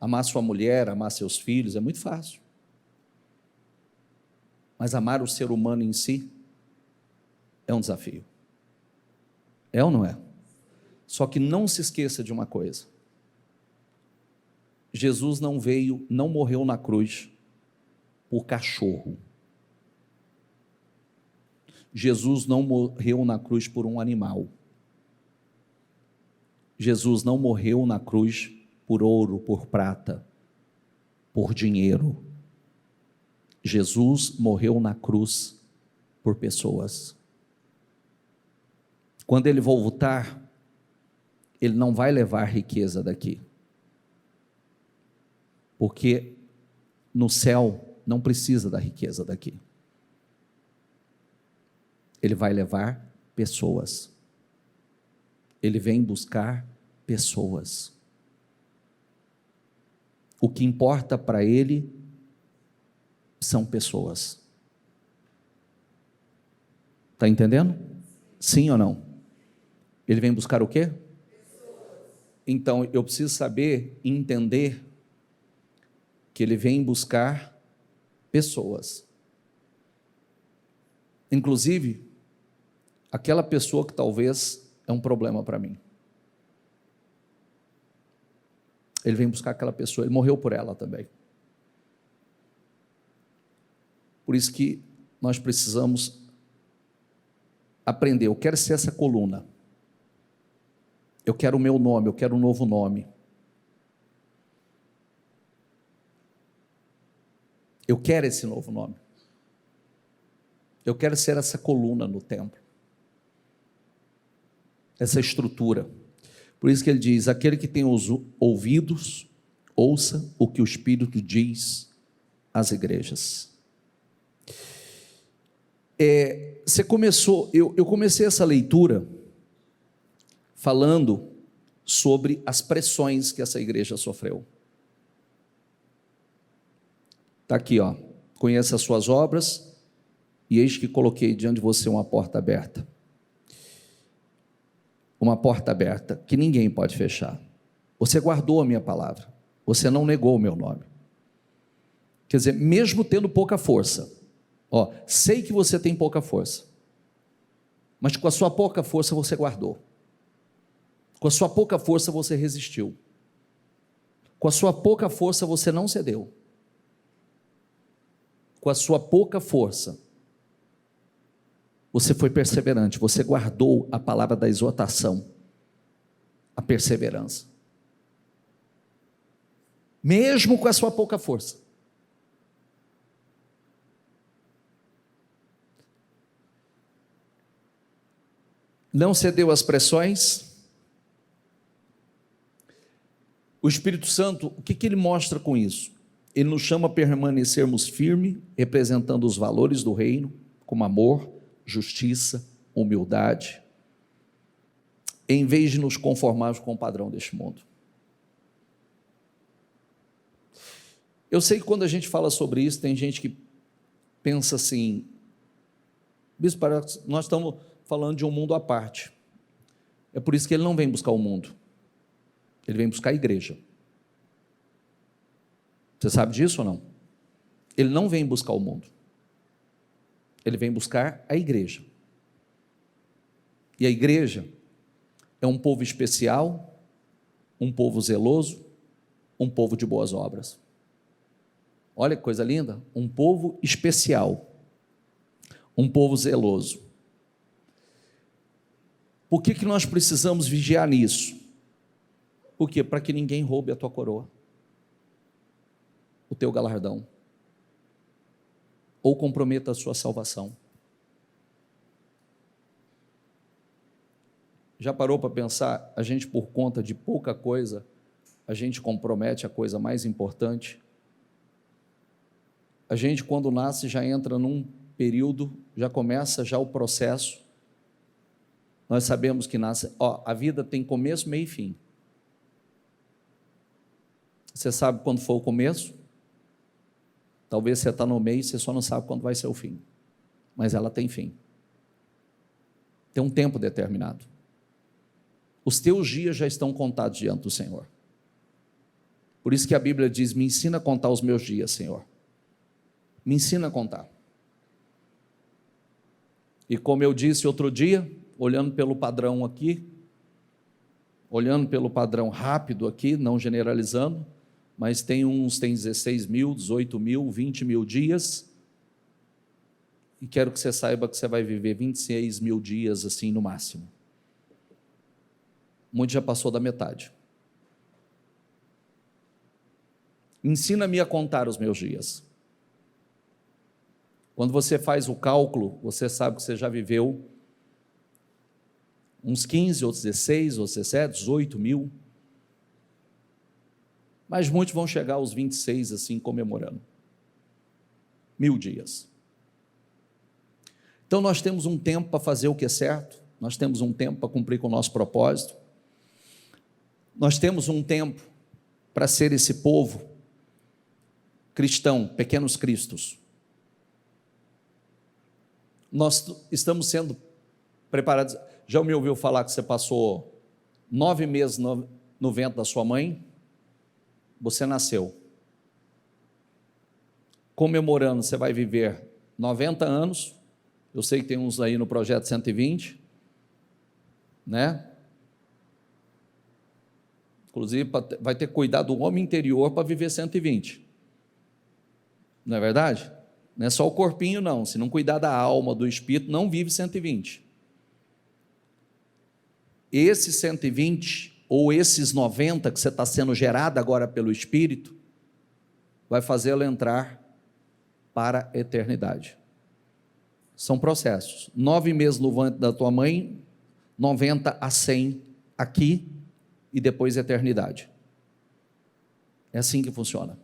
Speaker 1: Amar sua mulher, amar seus filhos, é muito fácil. Mas amar o ser humano em si é um desafio. É ou não é? Só que não se esqueça de uma coisa: Jesus não morreu na cruz por cachorro. Jesus não morreu na cruz por um animal. Jesus não morreu na cruz por ouro, por prata, por dinheiro. Jesus morreu na cruz por pessoas. Quando ele voltar, ele não vai levar riqueza daqui, porque no céu não precisa da riqueza daqui. Ele vai levar pessoas. Ele vem buscar pessoas. O que importa para ele são pessoas. Está entendendo? Sim ou não? Ele vem buscar o quê? Pessoas. Então eu preciso saber e entender que ele vem buscar pessoas. Inclusive, aquela pessoa que talvez é um problema para mim. Ele vem buscar aquela pessoa, ele morreu por ela também. Por isso que nós precisamos aprender. Eu quero ser essa coluna. Eu quero o meu nome, eu quero um novo nome. Eu quero esse novo nome. Eu quero ser essa coluna no templo. Essa estrutura. Por isso que ele diz: aquele que tem os ouvidos, ouça o que o Espírito diz às igrejas. Eu comecei essa leitura falando sobre as pressões que essa igreja sofreu. Está aqui, ó. Conheça as suas obras, e eis que coloquei diante de você uma porta aberta. Uma porta aberta que ninguém pode fechar. Você guardou a minha palavra, você não negou o meu nome. Quer dizer, mesmo tendo pouca força, ó, sei que você tem pouca força, mas com a sua pouca força você guardou, com a sua pouca força você resistiu, com a sua pouca força você não cedeu, com a sua pouca força você foi perseverante, você guardou a palavra da exortação, a perseverança, mesmo com a sua pouca força. Não cedeu às pressões. O Espírito Santo, o que ele mostra com isso? Ele nos chama a permanecermos firmes, representando os valores do reino, como amor, justiça, humildade, em vez de nos conformarmos com o padrão deste mundo. Eu sei que quando a gente fala sobre isso, tem gente que pensa assim: Bispo, parece que nós estamos falando de um mundo à parte. É por isso que ele não vem buscar o mundo. Ele vem buscar a igreja. Você sabe disso ou não? Ele não vem buscar o mundo. Ele vem buscar a igreja. E a igreja é um povo especial, um povo zeloso, um povo de boas obras. Olha que coisa linda, um povo especial, um povo zeloso. Por que nós precisamos vigiar nisso? Por quê? Para que ninguém roube a tua coroa, o teu galardão, ou comprometa a sua salvação. Já parou para pensar, a gente por conta de pouca coisa, a gente compromete a coisa mais importante? A gente quando nasce já entra num período, já começa já o processo, nós sabemos que nasce, a vida tem começo, meio e fim. Você sabe quando foi o começo? Talvez você está no meio, você só não sabe quando vai ser o fim, mas ela tem fim, tem um tempo determinado. Os teus dias já estão contados diante do Senhor. Por isso que a Bíblia diz, me ensina a contar os meus dias, Senhor. Me ensina a contar. E como eu disse outro dia, olhando pelo padrão aqui, olhando pelo padrão rápido aqui, não generalizando, mas tem 16 mil, 18 mil, 20 mil dias, e quero que você saiba que você vai viver 26 mil dias assim no máximo. Muito já passou da metade. Ensina-me a contar os meus dias. Quando você faz o cálculo, você sabe que você já viveu uns 15, ou 16, ou 17, 18 mil. Mas muitos vão chegar aos 26, assim, comemorando. 1000 dias. Então nós temos um tempo para fazer o que é certo, nós temos um tempo para cumprir com o nosso propósito, nós temos um tempo para ser esse povo cristão, pequenos cristos. Nós estamos sendo preparados. Já me ouviu falar que você passou 9 meses no ventre da sua mãe? Você nasceu. Comemorando, você vai viver 90 anos. Eu sei que tem uns aí no projeto 120, né? Inclusive, vai ter que cuidar do homem interior para viver 120. Não é verdade? Não é só o corpinho, não. Se não cuidar da alma, do espírito, não vive 120. Esses 120, ou esses 90 que você está sendo gerado agora pelo Espírito, vai fazê-lo entrar para a eternidade. São processos. 9 meses no ventre da tua mãe, 90 a 100 aqui, e depois a eternidade. É assim que funciona.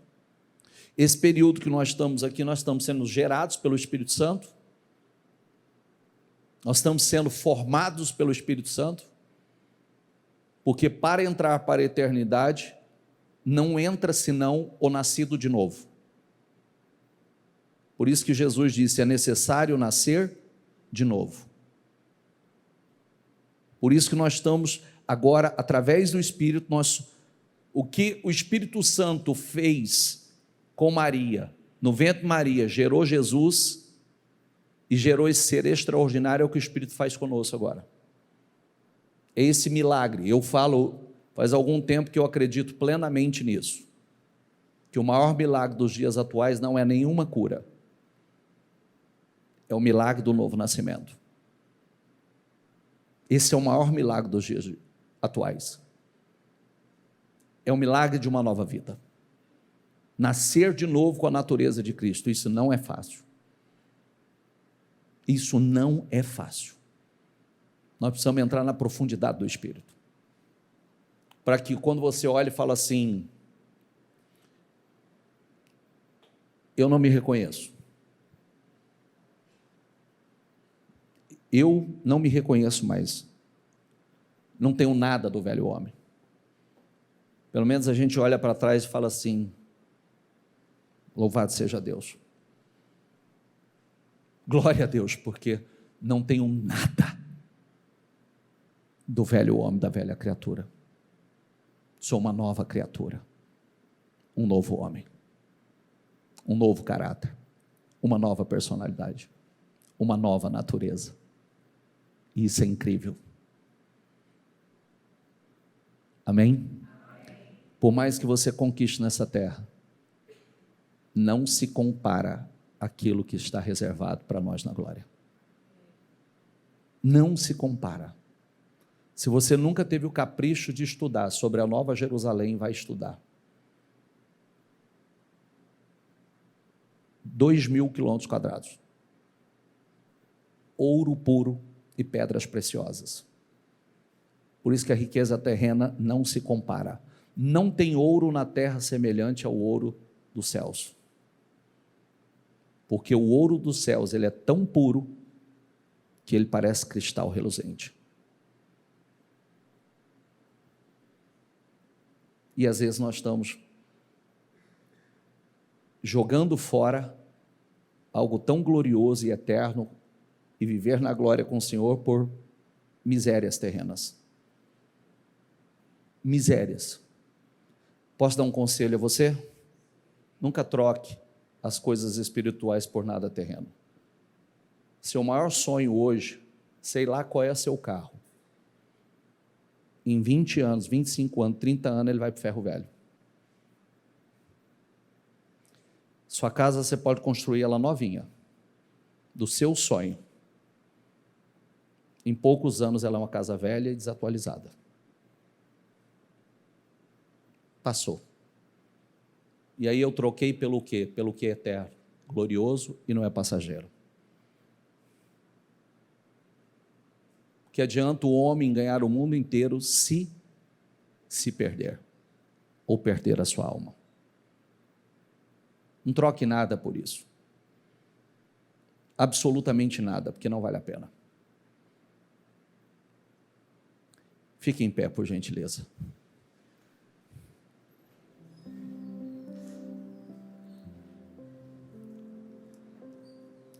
Speaker 1: Esse período que nós estamos aqui, nós estamos sendo gerados pelo Espírito Santo, nós estamos sendo formados pelo Espírito Santo, porque para entrar para a eternidade, não entra senão o nascido de novo. Por isso que Jesus disse, é necessário nascer de novo. Por isso que nós estamos agora, através do Espírito, o que o Espírito Santo fez com Maria, no ventre de Maria, gerou Jesus, e gerou esse ser extraordinário, é o que o Espírito faz conosco agora. É esse milagre. Eu falo, faz algum tempo que eu acredito plenamente nisso, que o maior milagre dos dias atuais não é nenhuma cura, é o milagre do novo nascimento. Esse é o maior milagre dos dias atuais. É o milagre de uma nova vida. Nascer de novo com a natureza de Cristo, isso não é fácil. Isso não é fácil. Nós precisamos entrar na profundidade do Espírito, para que quando você olha e fala assim, eu não me reconheço, eu não me reconheço mais, não tenho nada do velho homem. Pelo menos a gente olha para trás e fala assim, louvado seja Deus, glória a Deus, porque não tenho nada do velho homem, da velha criatura. Sou uma nova criatura, um novo homem, um novo caráter, uma nova personalidade, uma nova natureza. E isso é incrível. Amém? Por mais que você conquiste nessa terra, não se compara àquilo que está reservado para nós na glória. Não se compara. Se você nunca teve o capricho de estudar sobre a Nova Jerusalém, vai estudar. 2.000 quilômetros quadrados. Ouro puro e pedras preciosas. Por isso que a riqueza terrena não se compara. Não tem ouro na terra semelhante ao ouro dos céus. Porque o ouro dos céus, ele é tão puro que ele parece cristal reluzente. E às vezes nós estamos jogando fora algo tão glorioso e eterno e viver na glória com o Senhor por misérias terrenas. Misérias. Posso dar um conselho a você? Nunca troque as coisas espirituais por nada terreno. Seu maior sonho hoje, sei lá qual é seu carro. Em 20 anos, 25 anos, 30 anos, ele vai para o ferro velho. Sua casa você pode construir ela novinha, do seu sonho. Em poucos anos ela é uma casa velha e desatualizada. Passou. E aí eu troquei pelo quê? Pelo que é eterno, glorioso e não é passageiro. Que adianta o homem ganhar o mundo inteiro se perder, ou perder a sua alma. Não troque nada por isso. Absolutamente nada, porque não vale a pena. Fique em pé, por gentileza.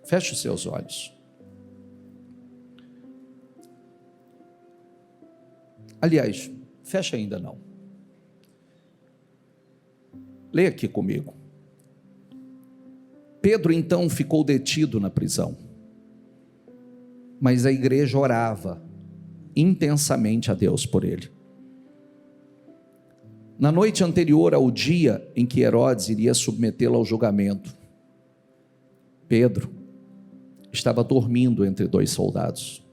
Speaker 1: Feche os seus olhos. Aliás, fecha ainda não. Leia aqui comigo. Pedro então ficou detido na prisão, mas a igreja orava intensamente a Deus por ele. Na noite anterior ao dia em que Herodes iria submetê-lo ao julgamento, Pedro estava dormindo entre 2 soldados,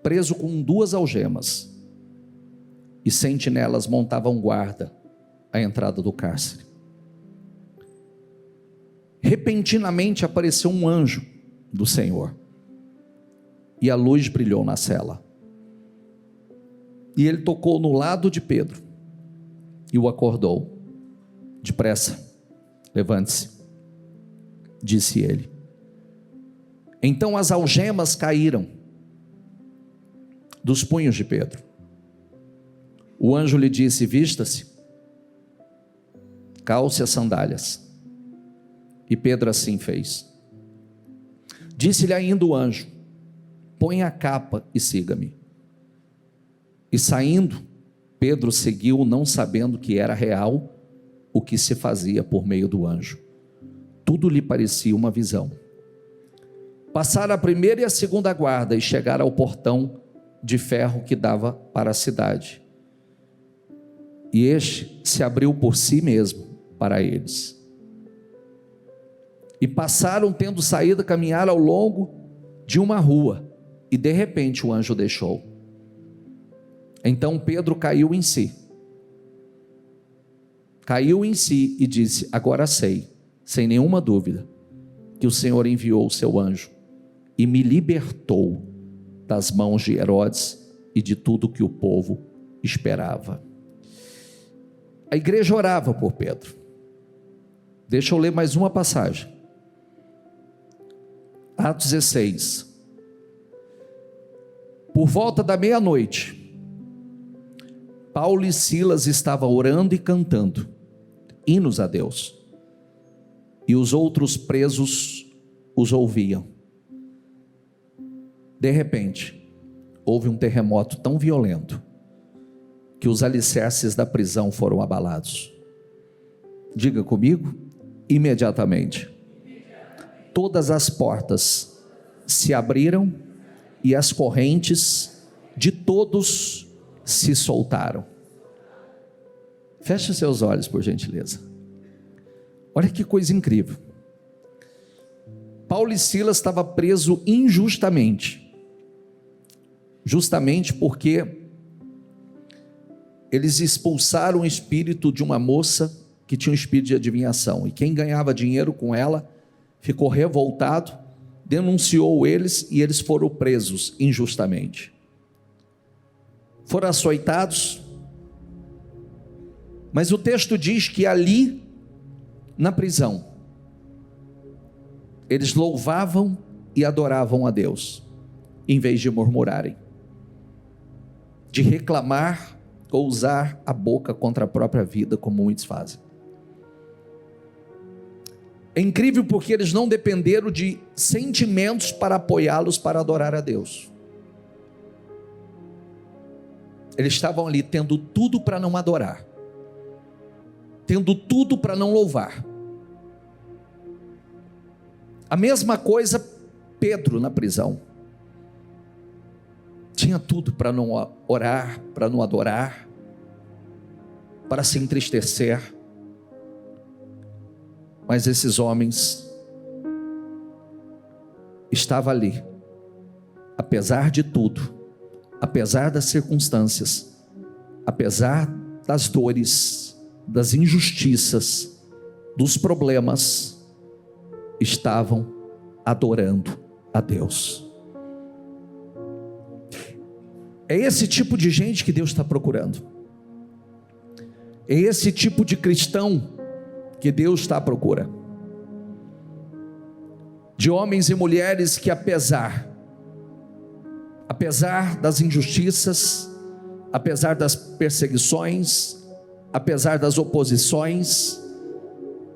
Speaker 1: preso com 2 algemas, e sentinelas montavam guarda à entrada do cárcere. Repentinamente apareceu um anjo do Senhor, e a luz brilhou na cela, e ele tocou no lado de Pedro, e o acordou. Depressa, levante-se, disse ele. Então as algemas caíram dos punhos de Pedro. O anjo lhe disse: vista-se, calce as sandálias. E Pedro assim fez. Disse-lhe ainda o anjo: põe a capa e siga-me. E saindo, Pedro seguiu, não sabendo que era real o que se fazia por meio do anjo. Tudo lhe parecia uma visão. Passaram a primeira e a segunda guarda e chegaram ao portão de ferro que dava para a cidade. E este se abriu por si mesmo para eles. E passaram, tendo saído, caminhar ao longo de uma rua, e de repente o anjo deixou. Então Pedro caiu em si e disse: agora sei, sem nenhuma dúvida, que o Senhor enviou o seu anjo e me libertou das mãos de Herodes e de tudo que o povo esperava. A igreja orava por Pedro. Deixa eu ler mais uma passagem. Atos 16. Por volta da meia-noite, Paulo e Silas estavam orando e cantando hinos a Deus, e os outros presos os ouviam. De repente, houve um terremoto tão violento que os alicerces da prisão foram abalados. Diga comigo, imediatamente. Todas as portas se abriram e as correntes de todos se soltaram. Feche seus olhos, por gentileza. Olha que coisa incrível. Paulo e Silas estavam presos injustamente. Justamente porque eles expulsaram o espírito de uma moça que tinha um espírito de adivinhação. E quem ganhava dinheiro com ela ficou revoltado, denunciou eles e eles foram presos injustamente. Foram açoitados. Mas o texto diz que ali, na prisão, eles louvavam e adoravam a Deus, em vez de murmurarem, de reclamar ou usar a boca contra a própria vida, como muitos fazem. É incrível porque eles não dependeram de sentimentos para apoiá-los para adorar a Deus. Eles estavam ali tendo tudo para não adorar, tendo tudo para não louvar. A mesma coisa Pedro na prisão. Tinha tudo para não orar, para não adorar, para se entristecer. Mas esses homens estavam ali, apesar de tudo, apesar das circunstâncias, apesar das dores, das injustiças, dos problemas, estavam adorando a Deus. É esse tipo de gente que Deus está procurando. É esse tipo de cristão que Deus está à procura. De homens e mulheres que apesar das injustiças, apesar das perseguições, apesar das oposições,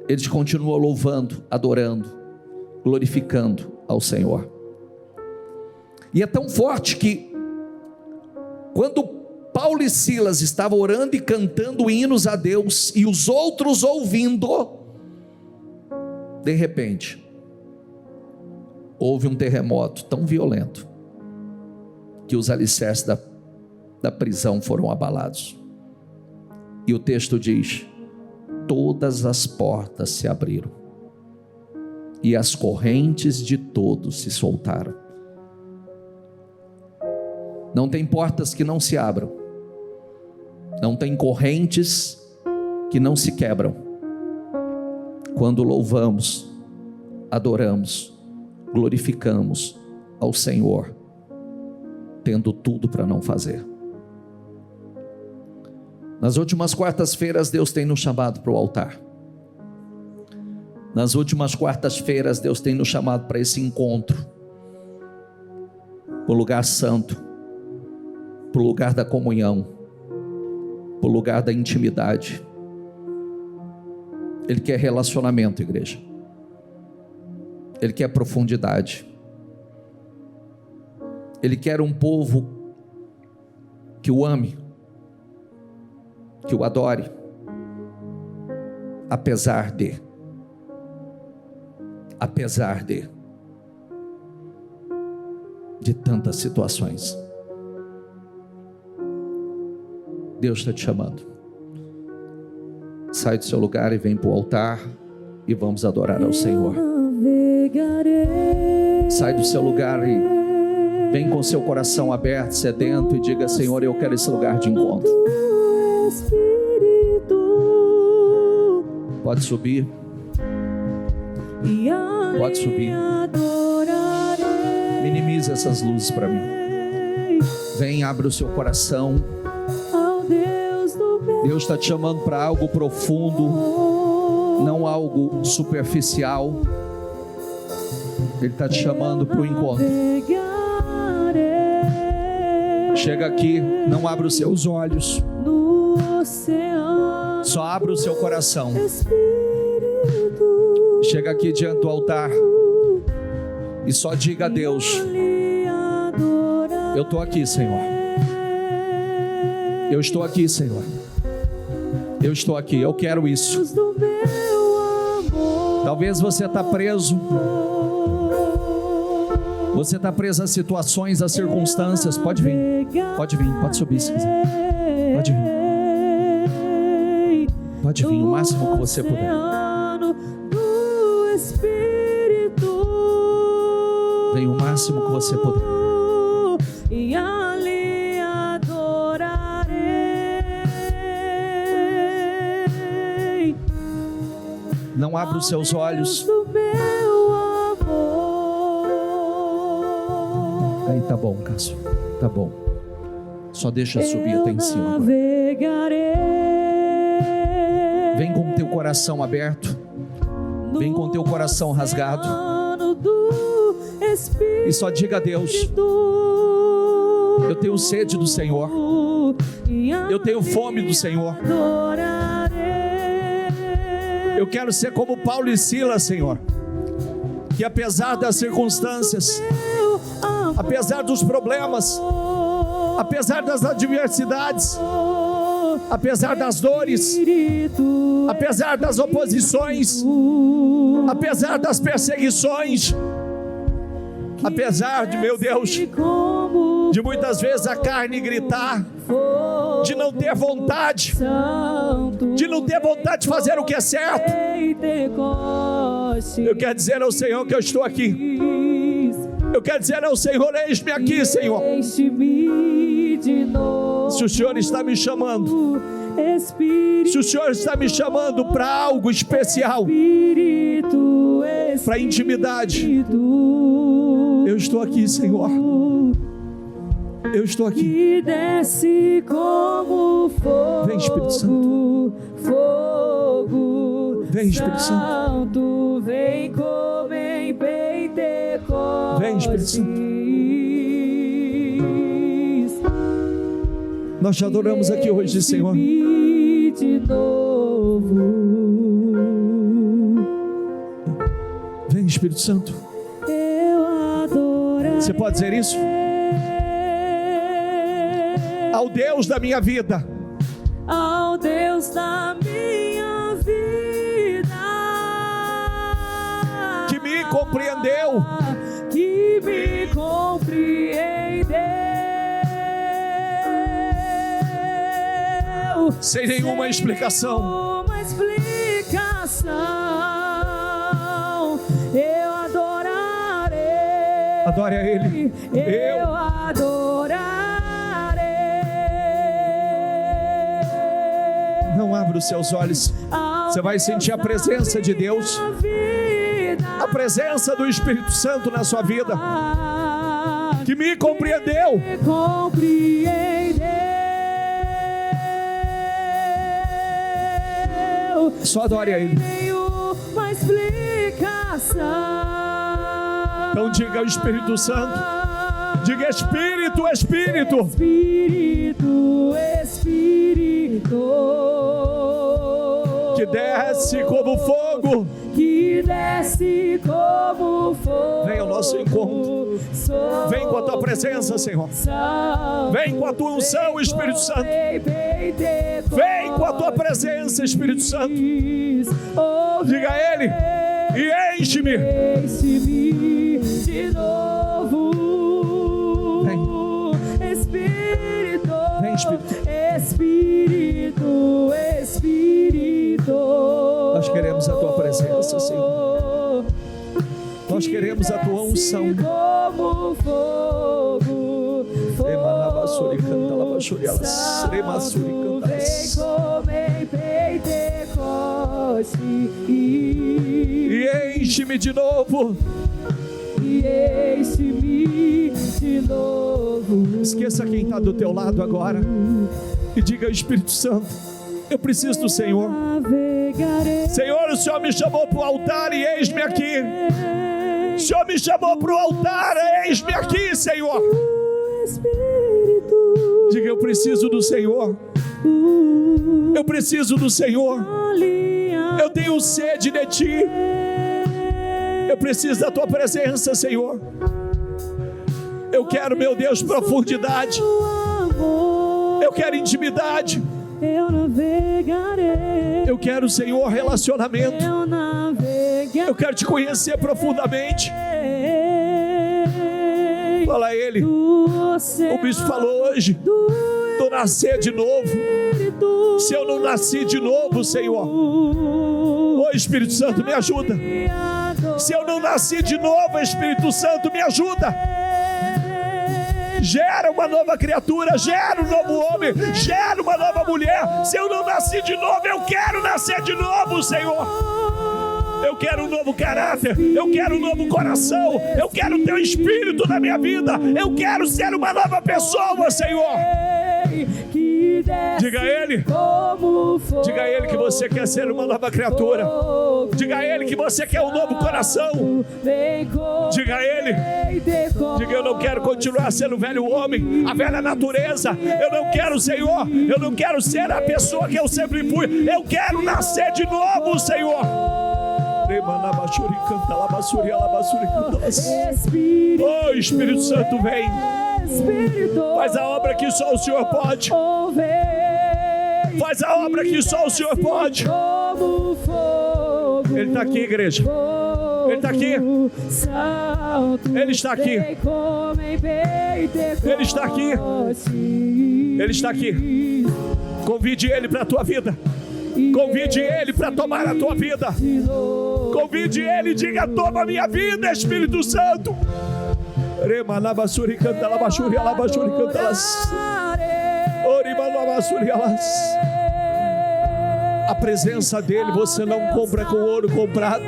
Speaker 1: eles continuam louvando, adorando, glorificando ao Senhor. E é tão forte que quando Paulo e Silas estavam orando e cantando hinos a Deus, e os outros ouvindo, de repente, houve um terremoto tão violento, que os alicerces da prisão foram abalados. E o texto diz: todas as portas se abriram, e as correntes de todos se soltaram. Não tem portas que não se abram, não tem correntes que não se quebram, quando louvamos, adoramos, glorificamos ao Senhor, tendo tudo para não fazer. Nas últimas quartas-feiras Deus tem nos chamado para o altar. Nas últimas quartas-feiras Deus tem nos chamado para esse encontro, para o lugar santo, para o lugar da comunhão, para o lugar da intimidade. Ele quer relacionamento, igreja. Ele quer profundidade. Ele quer um povo que o ame, que o adore, apesar de tantas situações. Deus está te chamando. Sai do seu lugar e vem para o altar e vamos adorar ao Senhor. Sai do seu lugar e vem com seu coração aberto, sedento, e diga: Senhor, eu quero esse lugar de encontro. Pode subir. Pode subir. Minimize essas luzes para mim. Vem, abre o seu coração. Deus está te chamando para algo profundo, não algo superficial. Ele está te chamando para o encontro. Chega aqui, não abra os seus olhos, só abra o seu coração. Chega aqui diante do altar e só diga a Deus: Eu estou aqui, Senhor. Eu estou aqui, Senhor. Eu estou aqui, eu quero isso. Talvez você está preso. Você está preso a situações, a circunstâncias. Pode vir, pode subir se quiser. Pode vir. Pode vir, o máximo que você puder. Vem o máximo que você puder.
Speaker 2: E ali adorarei.
Speaker 1: Não abra os seus olhos. Aí tá bom, Cássio. Tá bom. Só deixa subir até em cima agora. Vem com o teu coração aberto. Vem com o teu coração rasgado. E só diga a Deus: eu tenho sede do Senhor. Eu tenho fome do Senhor. Eu quero ser como Paulo e Silas, Senhor, que apesar das circunstâncias, apesar dos problemas, apesar das adversidades, apesar das dores, apesar das oposições, apesar das perseguições, apesar de, meu Deus, de muitas vezes a carne gritar, de não ter vontade, de fazer o que é certo, eu quero dizer ao Senhor que eu estou aqui. Eu quero dizer ao Senhor: eis-me aqui, Senhor. Se o Senhor está me chamando, se o Senhor está me chamando para algo especial, para intimidade, eu estou aqui, Senhor. Eu estou aqui.
Speaker 2: Que desce como fogo.
Speaker 1: Vem, Espírito Santo.
Speaker 2: Fogo.
Speaker 1: Vem, Espírito Santo.
Speaker 2: Vem como em Pentecostes.
Speaker 1: Vem, Espírito Santo. Nós te adoramos aqui hoje, Senhor.
Speaker 2: De novo.
Speaker 1: Vem, Espírito Santo.
Speaker 2: Eu adorarei.
Speaker 1: Você pode dizer isso? Ao Deus da minha vida,
Speaker 2: ao Deus da minha vida,
Speaker 1: que me compreendeu, sem nenhuma explicação.
Speaker 2: Eu adorarei.
Speaker 1: Adore a Ele.
Speaker 2: Eu adorarei.
Speaker 1: Não abra os seus olhos. Você vai sentir a presença de Deus, a presença do Espírito Santo na sua vida, que me compreendeu. Só adore a Ele. Então diga ao Espírito Santo, diga: Espírito, Espírito,
Speaker 2: Espírito, Espírito,
Speaker 1: que desce como fogo,
Speaker 2: que desce como fogo.
Speaker 1: Vem ao nosso encontro. Vem com a tua presença, Senhor. Vem com a tua unção, Espírito Santo. Vem com a tua presença, Espírito Santo. Diga a Ele: e enche-me.
Speaker 2: Enche-me de novo.
Speaker 1: Vem.
Speaker 2: Espírito.
Speaker 1: Vem, Espírito.
Speaker 2: Espírito, Espírito.
Speaker 1: Nós queremos a tua presença, Senhor. Nós queremos a tua unção.
Speaker 2: Como fogo,
Speaker 1: Emanabasuri canta labasuri alas. Remasuri canta alas. E enche-me de novo.
Speaker 2: E enche-me de novo.
Speaker 1: Esqueça quem está do teu lado agora e diga: Espírito Santo, eu preciso do Senhor. Senhor, o Senhor me chamou para o altar e eis-me aqui. O Senhor me chamou para o altar, eis-me aqui, Senhor. Diga: eu preciso do Senhor. Eu preciso do Senhor. Eu tenho sede de Ti. Eu preciso da Tua presença, Senhor. Eu quero, meu Deus, profundidade. Eu quero intimidade.
Speaker 2: Eu navegarei.
Speaker 1: Eu quero, Senhor, relacionamento.
Speaker 2: Eu navegarei.
Speaker 1: Eu quero te conhecer profundamente. Fala a Ele. O bispo falou hoje do nascer de novo. Se eu não nasci de novo, Senhor, ô Espírito Santo, me ajuda. Se eu não nasci de novo, Espírito Santo, me ajuda. Gera uma nova criatura, gera um novo homem, gera uma nova mulher. Se eu não nasci de novo, eu quero nascer de novo, Senhor. Eu quero um novo caráter, eu quero um novo coração, eu quero o teu Espírito na minha vida, eu quero ser uma nova pessoa, Senhor. Diga a Ele, diga a Ele que você quer ser uma nova criatura. Diga a Ele que você quer um novo coração. Diga a Ele, diga: eu não quero continuar sendo o velho homem, a velha natureza. Eu não quero, Senhor, eu não quero ser a pessoa que eu sempre fui. Eu quero nascer de novo, Senhor. Oh, Espírito Santo, vem. Faz a obra que só o Senhor pode. Faz a obra que só o Senhor pode. Ele está aqui, igreja. Ele está aqui. Ele está aqui. Ele está aqui. Ele está aqui. Convide Ele para a tua vida. Convide Ele para tomar a tua vida. Convide Ele e diga: toma a minha vida, Espírito Santo. A presença dele você não compra com ouro comprado.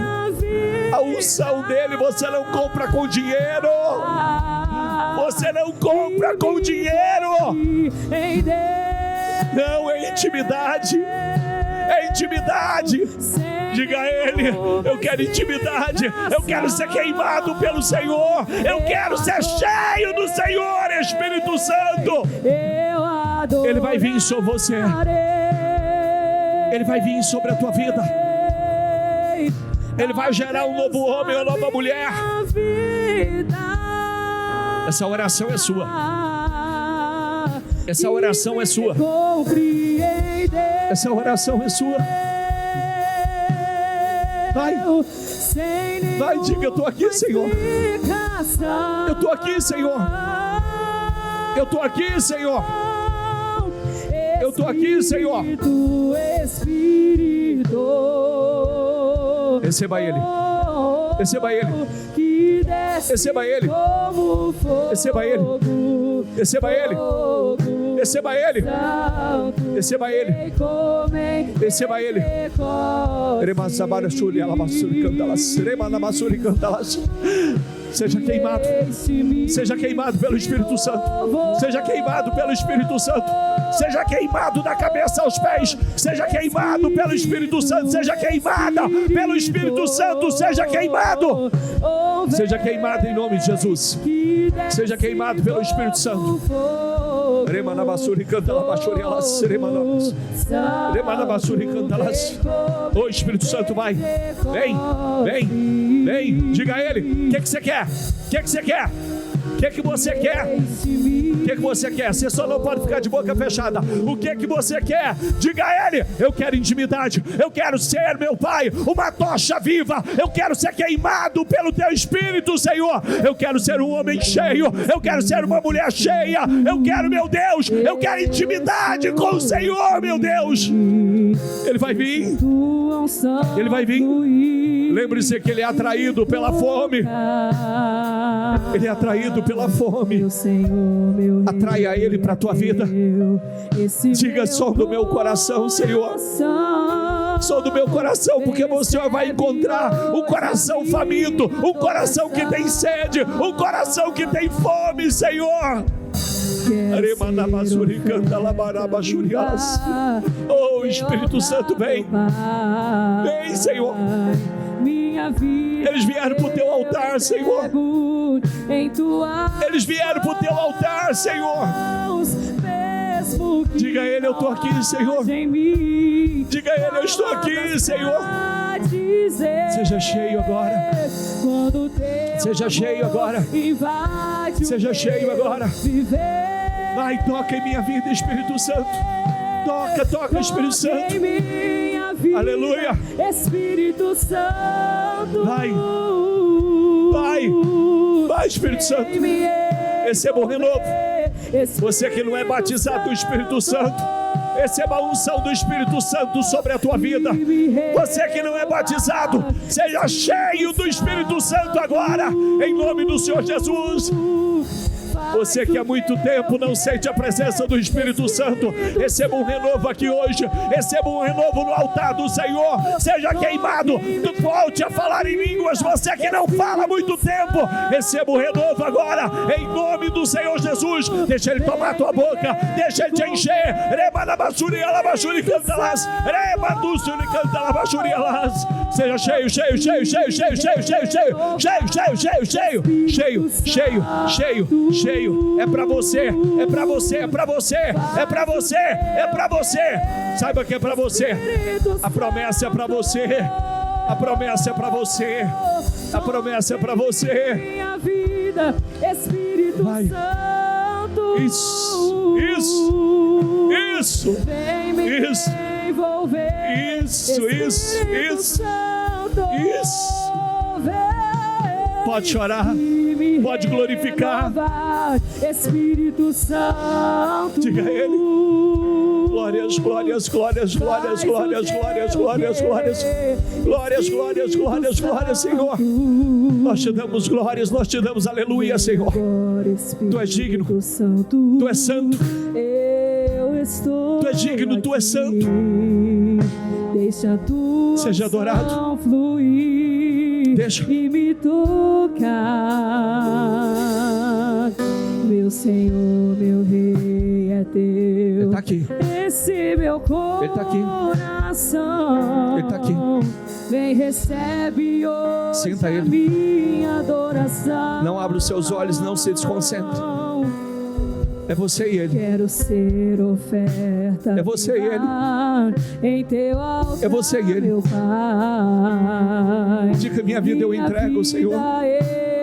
Speaker 1: A unção dele você não compra com dinheiro. Você não compra com dinheiro. Não, é intimidade. É intimidade. Diga a Ele: eu quero intimidade. Eu quero ser queimado pelo Senhor. Eu quero ser cheio do Senhor, Espírito Santo. Ele vai vir sobre você. Ele vai vir sobre a tua vida. Ele vai gerar um novo homem, uma nova mulher. Essa oração é sua. Essa oração é sua. Essa oração é sua. Vai, diga: eu estou aqui, Senhor. Eu estou aqui, Senhor. Eu estou aqui, Senhor. Eu estou aqui, Senhor. Receba Ele. Receba Ele. Receba Ele. Receba Ele. Receba Ele. Receba Ele. Receba Ele. Receba Ele. Seja queimado. Seja queimado pelo Espírito Santo. Seja queimado pelo Espírito Santo. Seja queimado da cabeça aos pés. Seja queimado pelo Espírito Santo. Seja queimada pelo Espírito Santo. Seja queimado. Seja queimado em nome de Jesus. Seja queimado pelo Espírito Santo. Ô Espírito Santo, vai. Vem, vem, vem. Diga a Ele: o que você quer? O que você quer? O que você quer? O que você quer? Você só não pode ficar de boca fechada. O que você quer? Diga a Ele: eu quero intimidade. Eu quero ser, meu Pai, uma tocha viva. Eu quero ser queimado pelo Teu Espírito, Senhor. Eu quero ser um homem cheio. Eu quero ser uma mulher cheia. Eu quero, meu Deus, eu quero intimidade com o Senhor, meu Deus. Ele vai vir. Ele vai vir. Lembre-se que Ele é atraído pela fome. Ele é atraído pela fome. Atraia Ele para a tua vida. Diga: som do meu coração, Senhor. Som do meu coração, porque o Senhor vai encontrar um coração faminto, um coração que tem sede, um coração que tem fome, Senhor. Oh, Espírito Santo, vem. Vem, Senhor. Eles vieram para o Teu altar, Senhor. Eles vieram para o Teu altar, Senhor.
Speaker 2: mesmo que
Speaker 1: Diga a Ele, eu estou aqui, Senhor.
Speaker 2: em mim.
Speaker 1: Diga a Ele, eu estou aqui, Senhor.
Speaker 2: Pra dizer,
Speaker 1: Seja cheio agora.
Speaker 2: quando teu
Speaker 1: Seja cheio agora.
Speaker 2: invade o
Speaker 1: Seja cheio agora.
Speaker 2: viver.
Speaker 1: Vai, toca em minha vida, Espírito Santo. Toca, Espírito Santo.
Speaker 2: Em minha vida,
Speaker 1: Aleluia.
Speaker 2: Espírito Santo.
Speaker 1: Vai. Vai, Espírito Santo. Receba o renovo. Você que não é batizado do Espírito Santo, receba a unção do Espírito Santo sobre a tua vida. Você que não é batizado, seja cheio do Espírito Santo agora, em nome do Senhor Jesus. Você que há muito tempo não sente a presença do Espírito Santo, receba um renovo aqui hoje. Receba um renovo no altar do Senhor. Seja queimado, volte a falar em línguas. Você que não fala há muito tempo, receba um renovo agora, em nome do Senhor Jesus. Deixa Ele tomar a tua boca, deixa Ele te encher. Seja cheio, cheio, cheio, cheio, cheio, cheio, cheio, cheio, cheio, cheio, cheio, cheio, cheio, cheio, cheio, cheio. É para você, é para você, é para você, é para você, é para você. Saiba que é para você. A promessa é para você. A promessa é para você. A promessa é para você.
Speaker 2: Minha vida, Espírito Santo.
Speaker 1: Isso.
Speaker 2: Vem me
Speaker 1: Isso.
Speaker 2: envolver. Espírito Santo.
Speaker 1: Isso. Pode chorar. Pode glorificar.
Speaker 2: Espírito Santo.
Speaker 1: Diga a Ele. Glórias, glórias, glórias, glórias, glórias, glórias, glórias, glórias. Glórias, glórias, glórias, glórias, Senhor. Nós te damos glórias, nós te damos aleluia, Senhor. Tu és digno. Tu és santo. Tu és digno, tu és santo.
Speaker 2: Deixa a tua
Speaker 1: seja adorado.
Speaker 2: Fluir.
Speaker 1: Deixa.
Speaker 2: E me tocar. Meu Senhor, meu Rei é teu.
Speaker 1: Ele está aqui.
Speaker 2: Esse meu coração.
Speaker 1: Ele está aqui. Ele está aqui.
Speaker 2: Vem, recebe hoje.
Speaker 1: Sinta Ele.
Speaker 2: Minha adoração.
Speaker 1: Não abra os seus olhos, não se desconcentre. É você e Ele.
Speaker 2: Quero ser oferta.
Speaker 1: É você e Ele.
Speaker 2: Em teu altar,
Speaker 1: é você e Ele.
Speaker 2: Meu Pai.
Speaker 1: Diga: minha vida eu entrego, Senhor.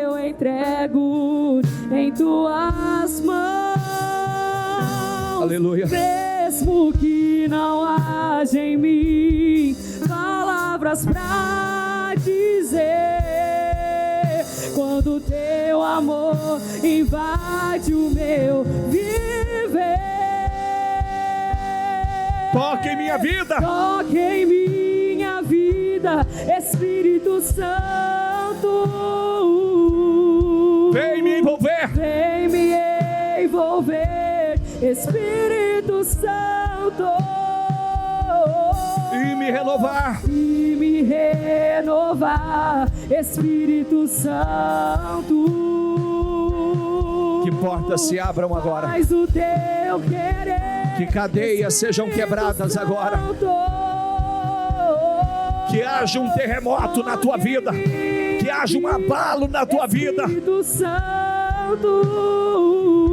Speaker 2: Eu entrego em tuas mãos.
Speaker 1: Aleluia.
Speaker 2: Mesmo que não haja em mim palavras pra dizer, quando teu amor invade o meu viver.
Speaker 1: Toque em minha vida.
Speaker 2: Toque em minha vida, Espírito Santo.
Speaker 1: Vem me envolver.
Speaker 2: Vem me envolver, Espírito Santo.
Speaker 1: E me renovar.
Speaker 2: E me renovar, Espírito Santo.
Speaker 1: Que portas se abram agora.
Speaker 2: Faz o teu querer.
Speaker 1: Que cadeias sejam quebradas agora. Que haja um terremoto na tua vida. Que haja um abalo na tua vida.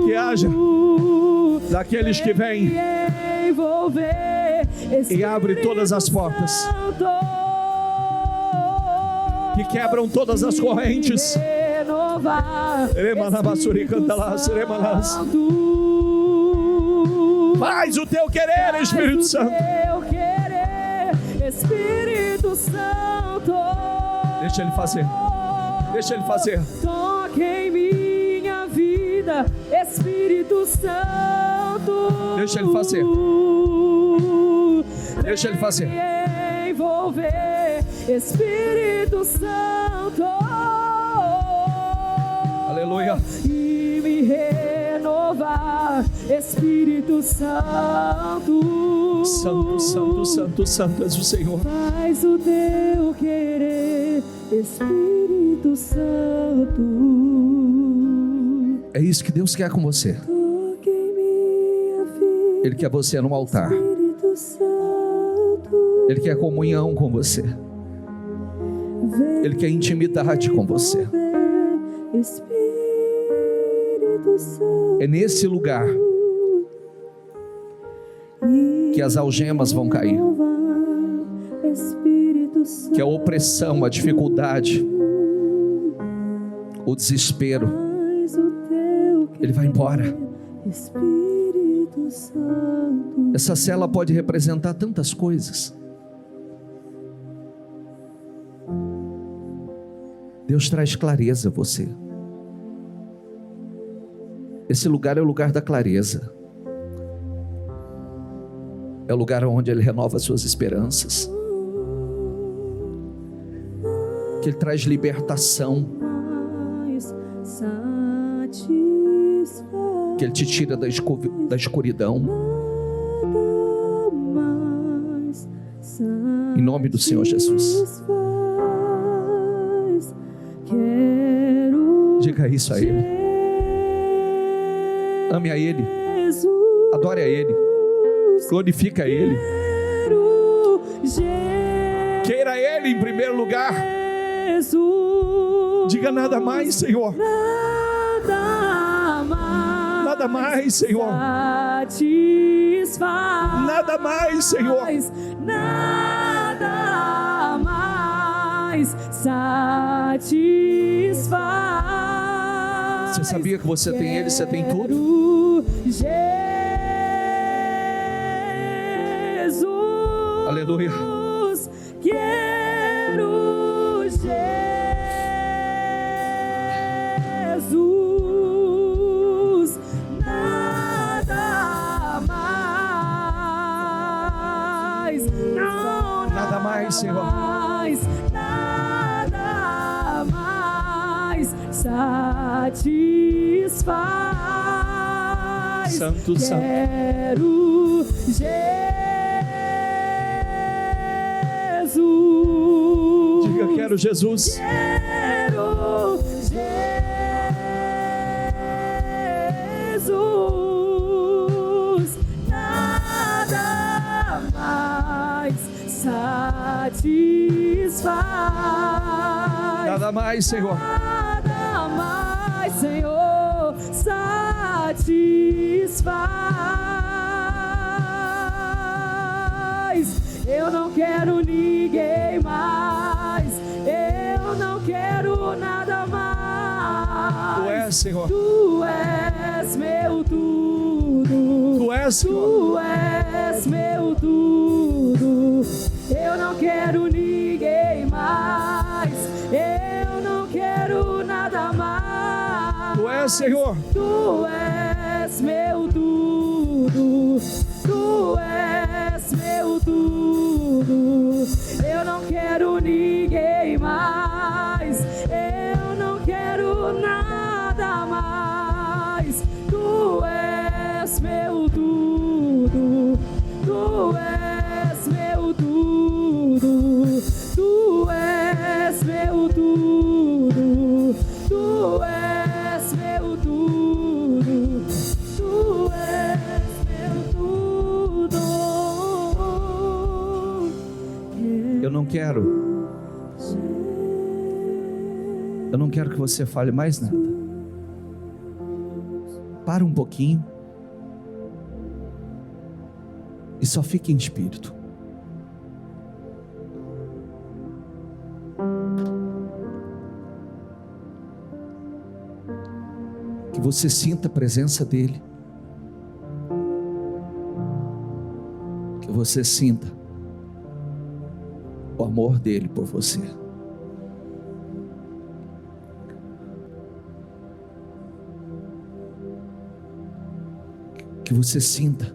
Speaker 1: Que haja daqueles que vêm e abre todas as portas. Que quebram todas as correntes. Faz o teu querer, Espírito Santo.
Speaker 2: Espírito Santo.
Speaker 1: Deixa Ele fazer. Deixa Ele fazer.
Speaker 2: Toque em minha vida, Espírito Santo.
Speaker 1: Deixa Ele fazer. Deixa Ele fazer.
Speaker 2: Envolver, Espírito Santo.
Speaker 1: Aleluia.
Speaker 2: E me renovar, Espírito Santo.
Speaker 1: Santo, santo, santo, santo és o Senhor.
Speaker 2: Faz o teu querer, Espírito Santo.
Speaker 1: É isso que Deus quer com você.
Speaker 2: Toque em minha vida,
Speaker 1: Ele quer você no altar.
Speaker 2: Espírito Santo.
Speaker 1: Ele quer comunhão com você. Ele quer intimidade com você.
Speaker 2: Espírito Santo.
Speaker 1: É nesse lugar que as algemas vão cair, que a opressão, a dificuldade, o desespero, ele vai embora. Essa cela pode representar tantas coisas. Deus traz clareza a você. Esse lugar é o lugar da clareza. É o lugar onde Ele renova suas esperanças. Que Ele traz libertação. Que Ele te tira da escuridão. Em nome do Senhor Jesus. Diga isso a Ele. Ame a Ele. Adore a Ele. Glorifica a Ele. Queira Ele em primeiro lugar. Diga nada mais, Senhor. Nada mais, Senhor. Nada mais, Senhor.
Speaker 2: Nada mais satisfaz.
Speaker 1: Você sabia que você tem Ele, você tem tudo?
Speaker 2: Jesus.
Speaker 1: Aleluia.
Speaker 2: Quero Jesus. Nada mais. Não,
Speaker 1: Nada mais, Senhor.
Speaker 2: Nada mais satisfaz.
Speaker 1: Santo, Santo.
Speaker 2: Quero Jesus.
Speaker 1: Diga, quero Jesus.
Speaker 2: Quero Jesus. Nada mais satisfaz.
Speaker 1: Nada mais, Senhor.
Speaker 2: Nada mais, Senhor, satisfaz. Eu não quero ninguém mais. Eu não quero nada mais.
Speaker 1: Tu és, Senhor.
Speaker 2: Tu és meu tudo.
Speaker 1: Tu és, Senhor.
Speaker 2: Tu és meu tudo. Eu não quero ninguém mais. Eu não quero nada mais.
Speaker 1: Tu és, Senhor.
Speaker 2: Tu és meu tudo. Tu és meu tudo. Eu não quero ninguém mais. Eu não quero nada mais. Tu és meu tudo. Tu és meu tudo. Tu és meu tudo. Tu és meu tudo. Tu és meu tudo.
Speaker 1: Eu não quero que você fale mais nada. Para um pouquinho e só fique em espírito. Que você sinta a presença dEle. Que você sinta o amor dEle por você. Que você sinta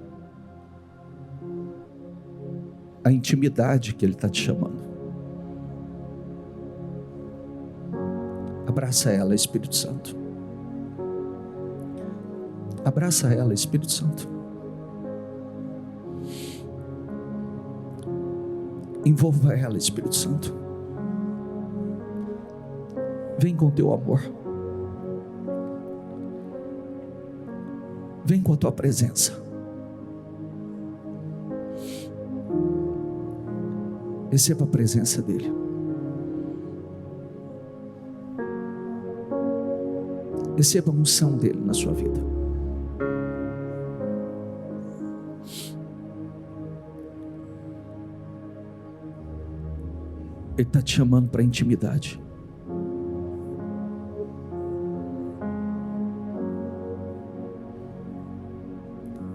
Speaker 1: a intimidade que Ele está te chamando. Abraça ela, Espírito Santo. Abraça ela, Espírito Santo. Envolva ela, Espírito Santo. Vem com o teu amor. Vem com a tua presença. Receba a presença dEle. Receba a unção dEle na sua vida. Ele está te chamando para a intimidade.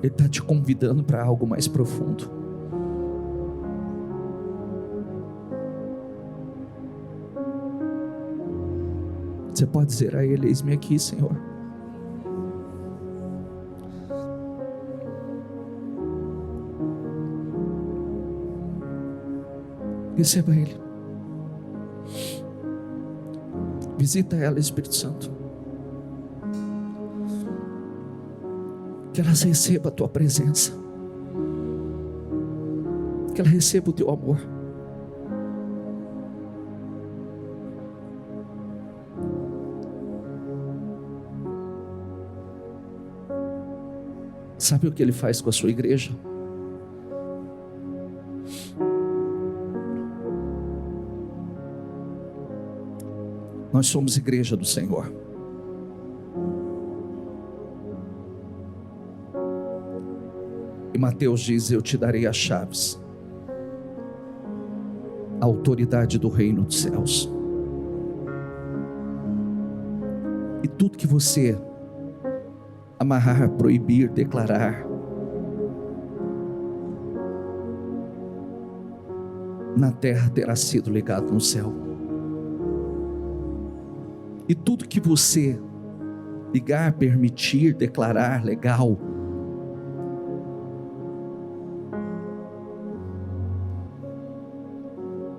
Speaker 1: Ele está te convidando para algo mais profundo. Você pode dizer a Ele: eis-me aqui, Senhor. Receba Ele. Visita ela, Espírito Santo. Que elas recebam a tua presença. Que ela receba o teu amor. Sabe o que Ele faz com a sua igreja? Nós somos igreja do Senhor. E Mateus diz: eu te darei as chaves, a autoridade do reino dos céus. E tudo que você amarrar, proibir, declarar, na terra terá sido ligado no céu. E tudo que você ligar, permitir, declarar, legal,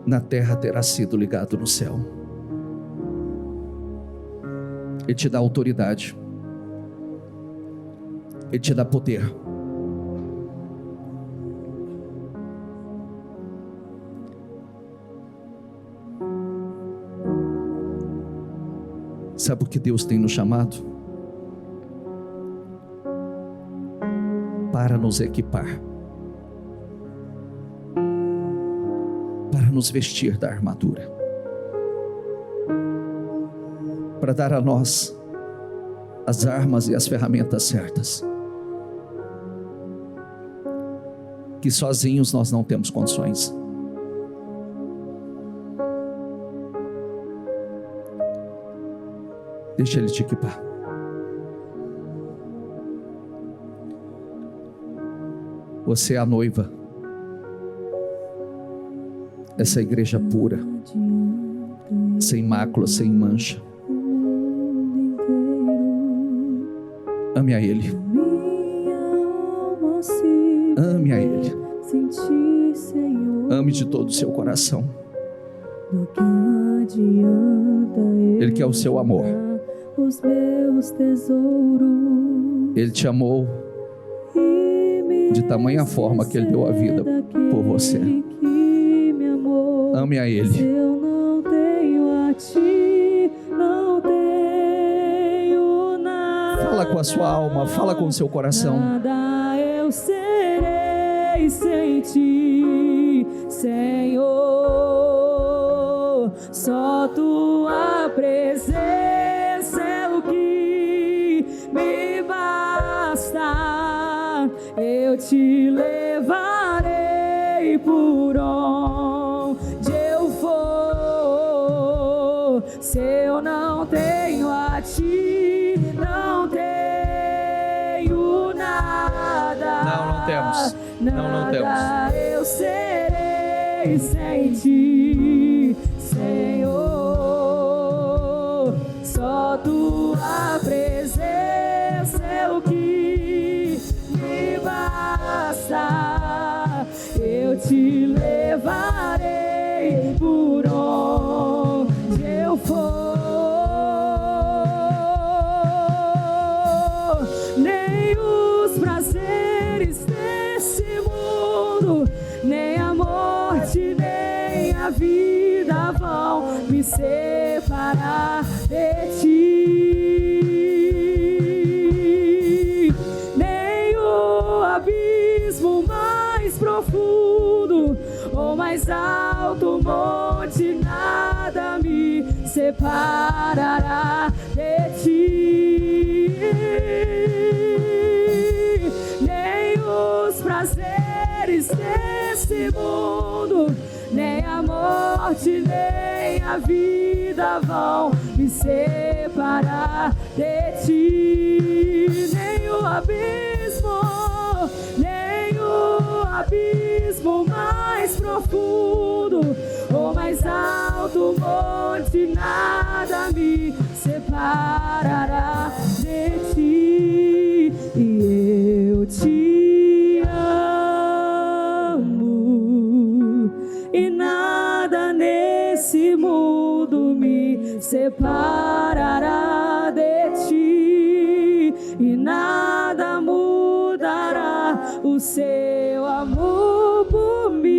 Speaker 1: na terra terá sido ligado no céu. Ele te dá autoridade. Ele te dá poder. Sabe o que Deus tem nos chamado? Para nos equipar, para nos vestir da armadura, para dar a nós as armas e as ferramentas certas, que sozinhos nós não temos condições. Deixa Ele te equipar. Você é a noiva, essa igreja pura, sem mácula, sem mancha. Ame a Ele. Ame a Ele. Ame de todo o seu coração. Ele quer o seu amor. Ele te amou de tamanha forma que Ele deu a vida por você. Ame a Ele.
Speaker 2: Se eu não tenho a Ti, não tenho nada.
Speaker 1: Fala com a sua alma, fala com o seu coração.
Speaker 2: Nada eu serei sem Ti, Senhor. Só Tua presença é o que me basta. Eu Te levarei por onde eu for. Se eu não tenho a Ti, não tenho nada.
Speaker 1: Não temos. Não temos.
Speaker 2: Nada eu serei sem Ti, Senhor. Só Tua presença é o que me basta. Eu Te levarei por onde eu for. Nem os prazeres desse mundo, nem a morte, nem a vida vão me separar de Ti. Nem o abismo mais profundo ou mais alto monte, nada me separará de Ti. Nem os prazeres desse mundo, nem a morte, morte nem a vida vão me separar de ti. Nem o abismo mais profundo ou mais alto monte, nada me separará de ti. E eu te amo, e nada nesse mundo me separará de ti, e nada mudará o seu amor por mim.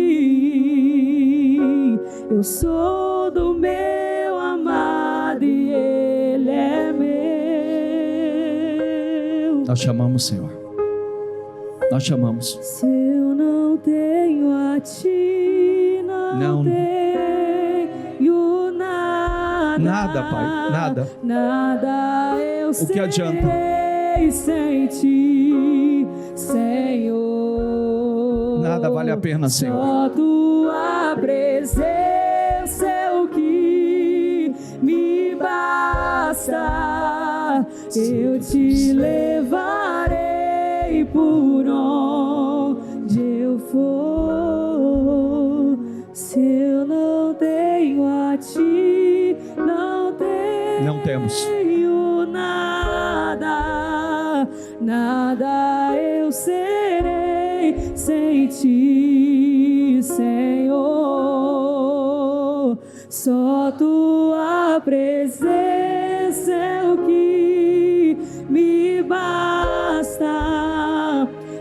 Speaker 2: Eu sou do meu amado e ele é meu.
Speaker 1: Nós chamamos, Senhor. Nós chamamos.
Speaker 2: Se eu não tenho a ti, não tenho nada.
Speaker 1: Nada, Pai, nada.
Speaker 2: Nada eu
Speaker 1: O que adianta?
Speaker 2: Sem ti, Senhor.
Speaker 1: Nada vale a pena, Senhor.
Speaker 2: Só tua presença é o que me basta. Eu te levarei por onde eu for. Se eu não tenho a ti, não
Speaker 1: temos
Speaker 2: nada eu serei sem ti, Senhor. Só tua presença é o que me basta.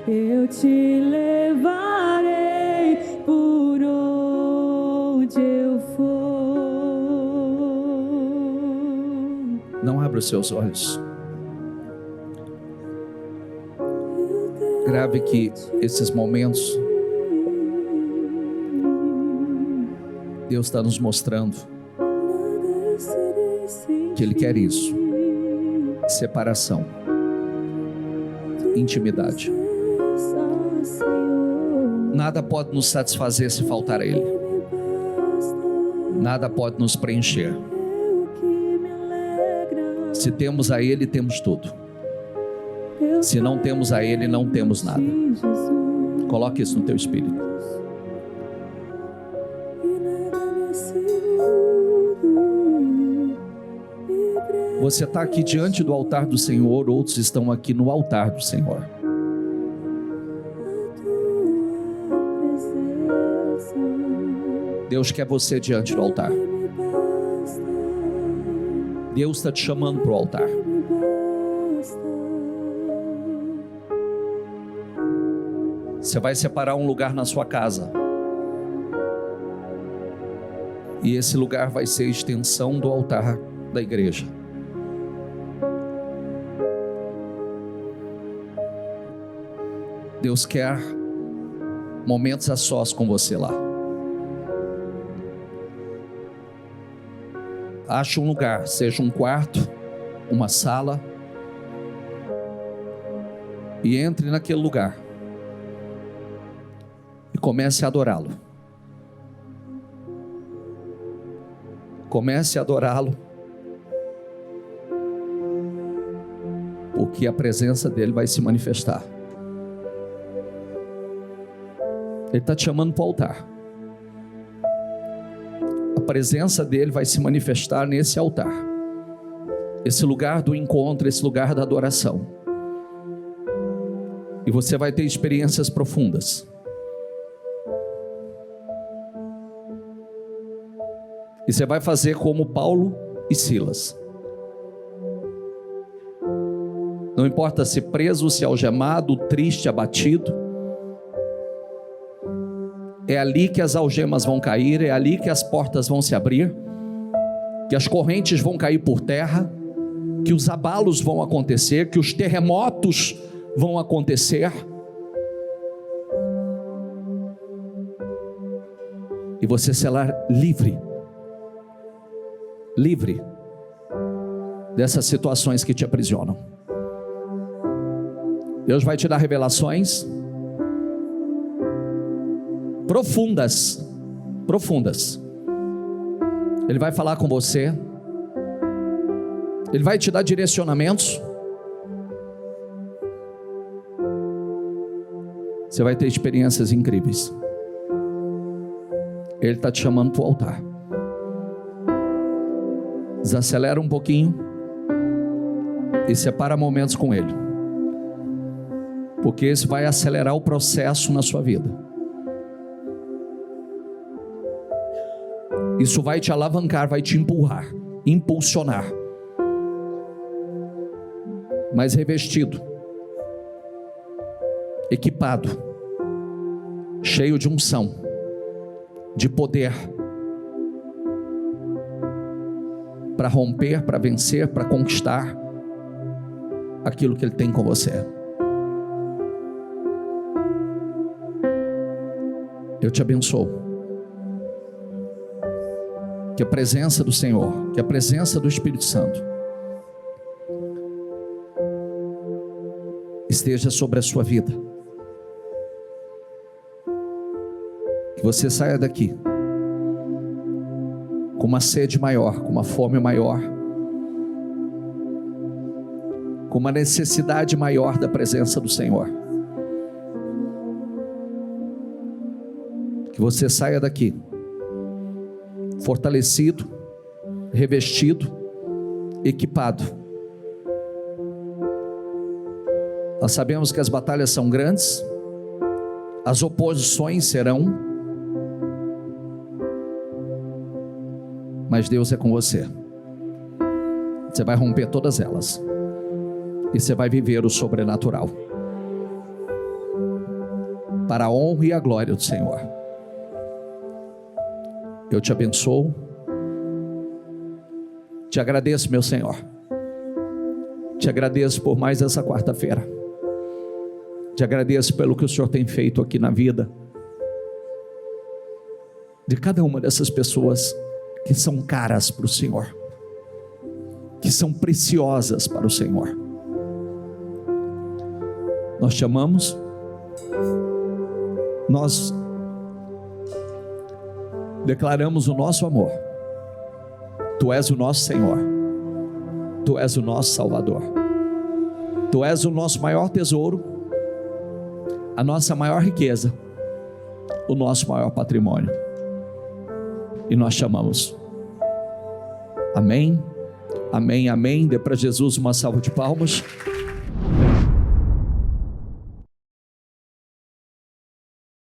Speaker 2: Eu te levarei por onde eu for.
Speaker 1: Não abra os seus olhos. Grave que esses momentos Deus está nos mostrando que Ele quer isso: separação, intimidade. Nada pode nos satisfazer se faltar a Ele. Nada pode nos preencher. Se temos a Ele, temos tudo. Se não temos a Ele, não temos nada. Coloque isso no teu espírito. Você está aqui diante do altar do Senhor, outros estão aqui no altar do Senhor. Deus quer você diante do altar. Deus está te chamando para o altar. Você vai separar um lugar na sua casa. E esse lugar vai ser a extensão do altar da igreja. Deus quer momentos a sós com você lá. Ache um lugar, seja um quarto, uma sala, e entre naquele lugar e comece a adorá-lo. Comece a adorá-lo, porque a presença dele vai se manifestar. Ele está te chamando para o altar. A presença dele vai se manifestar nesse altar, esse lugar do encontro, esse lugar da adoração. E você vai ter experiências profundas. E você vai fazer como Paulo e Silas. Não importa se preso, se algemado, triste, abatido. É ali que as algemas vão cair, é ali que as portas vão se abrir, que as correntes vão cair por terra, que os abalos vão acontecer, que os terremotos vão acontecer. E você será livre dessas situações que te aprisionam. Deus vai te dar revelações profundas, Ele vai falar com você. Ele vai te dar direcionamentos. Você vai ter experiências incríveis. Ele está te chamando para o altar. Desacelera um pouquinho e separa momentos com Ele, porque esse vai acelerar o processo na sua vida. Isso vai te alavancar, vai te empurrar, impulsionar, mas revestido, equipado, cheio de unção, de poder, para romper, para vencer, para conquistar aquilo que Ele tem com você. Eu te abençoo. Que a presença do Senhor, que a presença do Espírito Santo esteja sobre a sua vida. Que você saia daqui com uma sede maior, com uma fome maior, com uma necessidade maior da presença do Senhor. Que você saia daqui fortalecido, revestido, equipado. Nós sabemos que as batalhas são grandes, as oposições serão, mas Deus é com você. Você vai romper todas elas e você vai viver o sobrenatural, para a honra e a glória do Senhor. Eu te abençoo, te agradeço, meu Senhor, te agradeço por mais essa quarta-feira, te agradeço pelo que o Senhor tem feito aqui na vida de cada uma dessas pessoas que são caras para o Senhor, que são preciosas para o Senhor. Nós te amamos, nós declaramos o nosso amor. Tu és o nosso Senhor, Tu és o nosso Salvador, Tu és o nosso maior tesouro, a nossa maior riqueza, o nosso maior patrimônio, e nós te amamos. Amém, amém, amém. Dê para Jesus uma salva de palmas.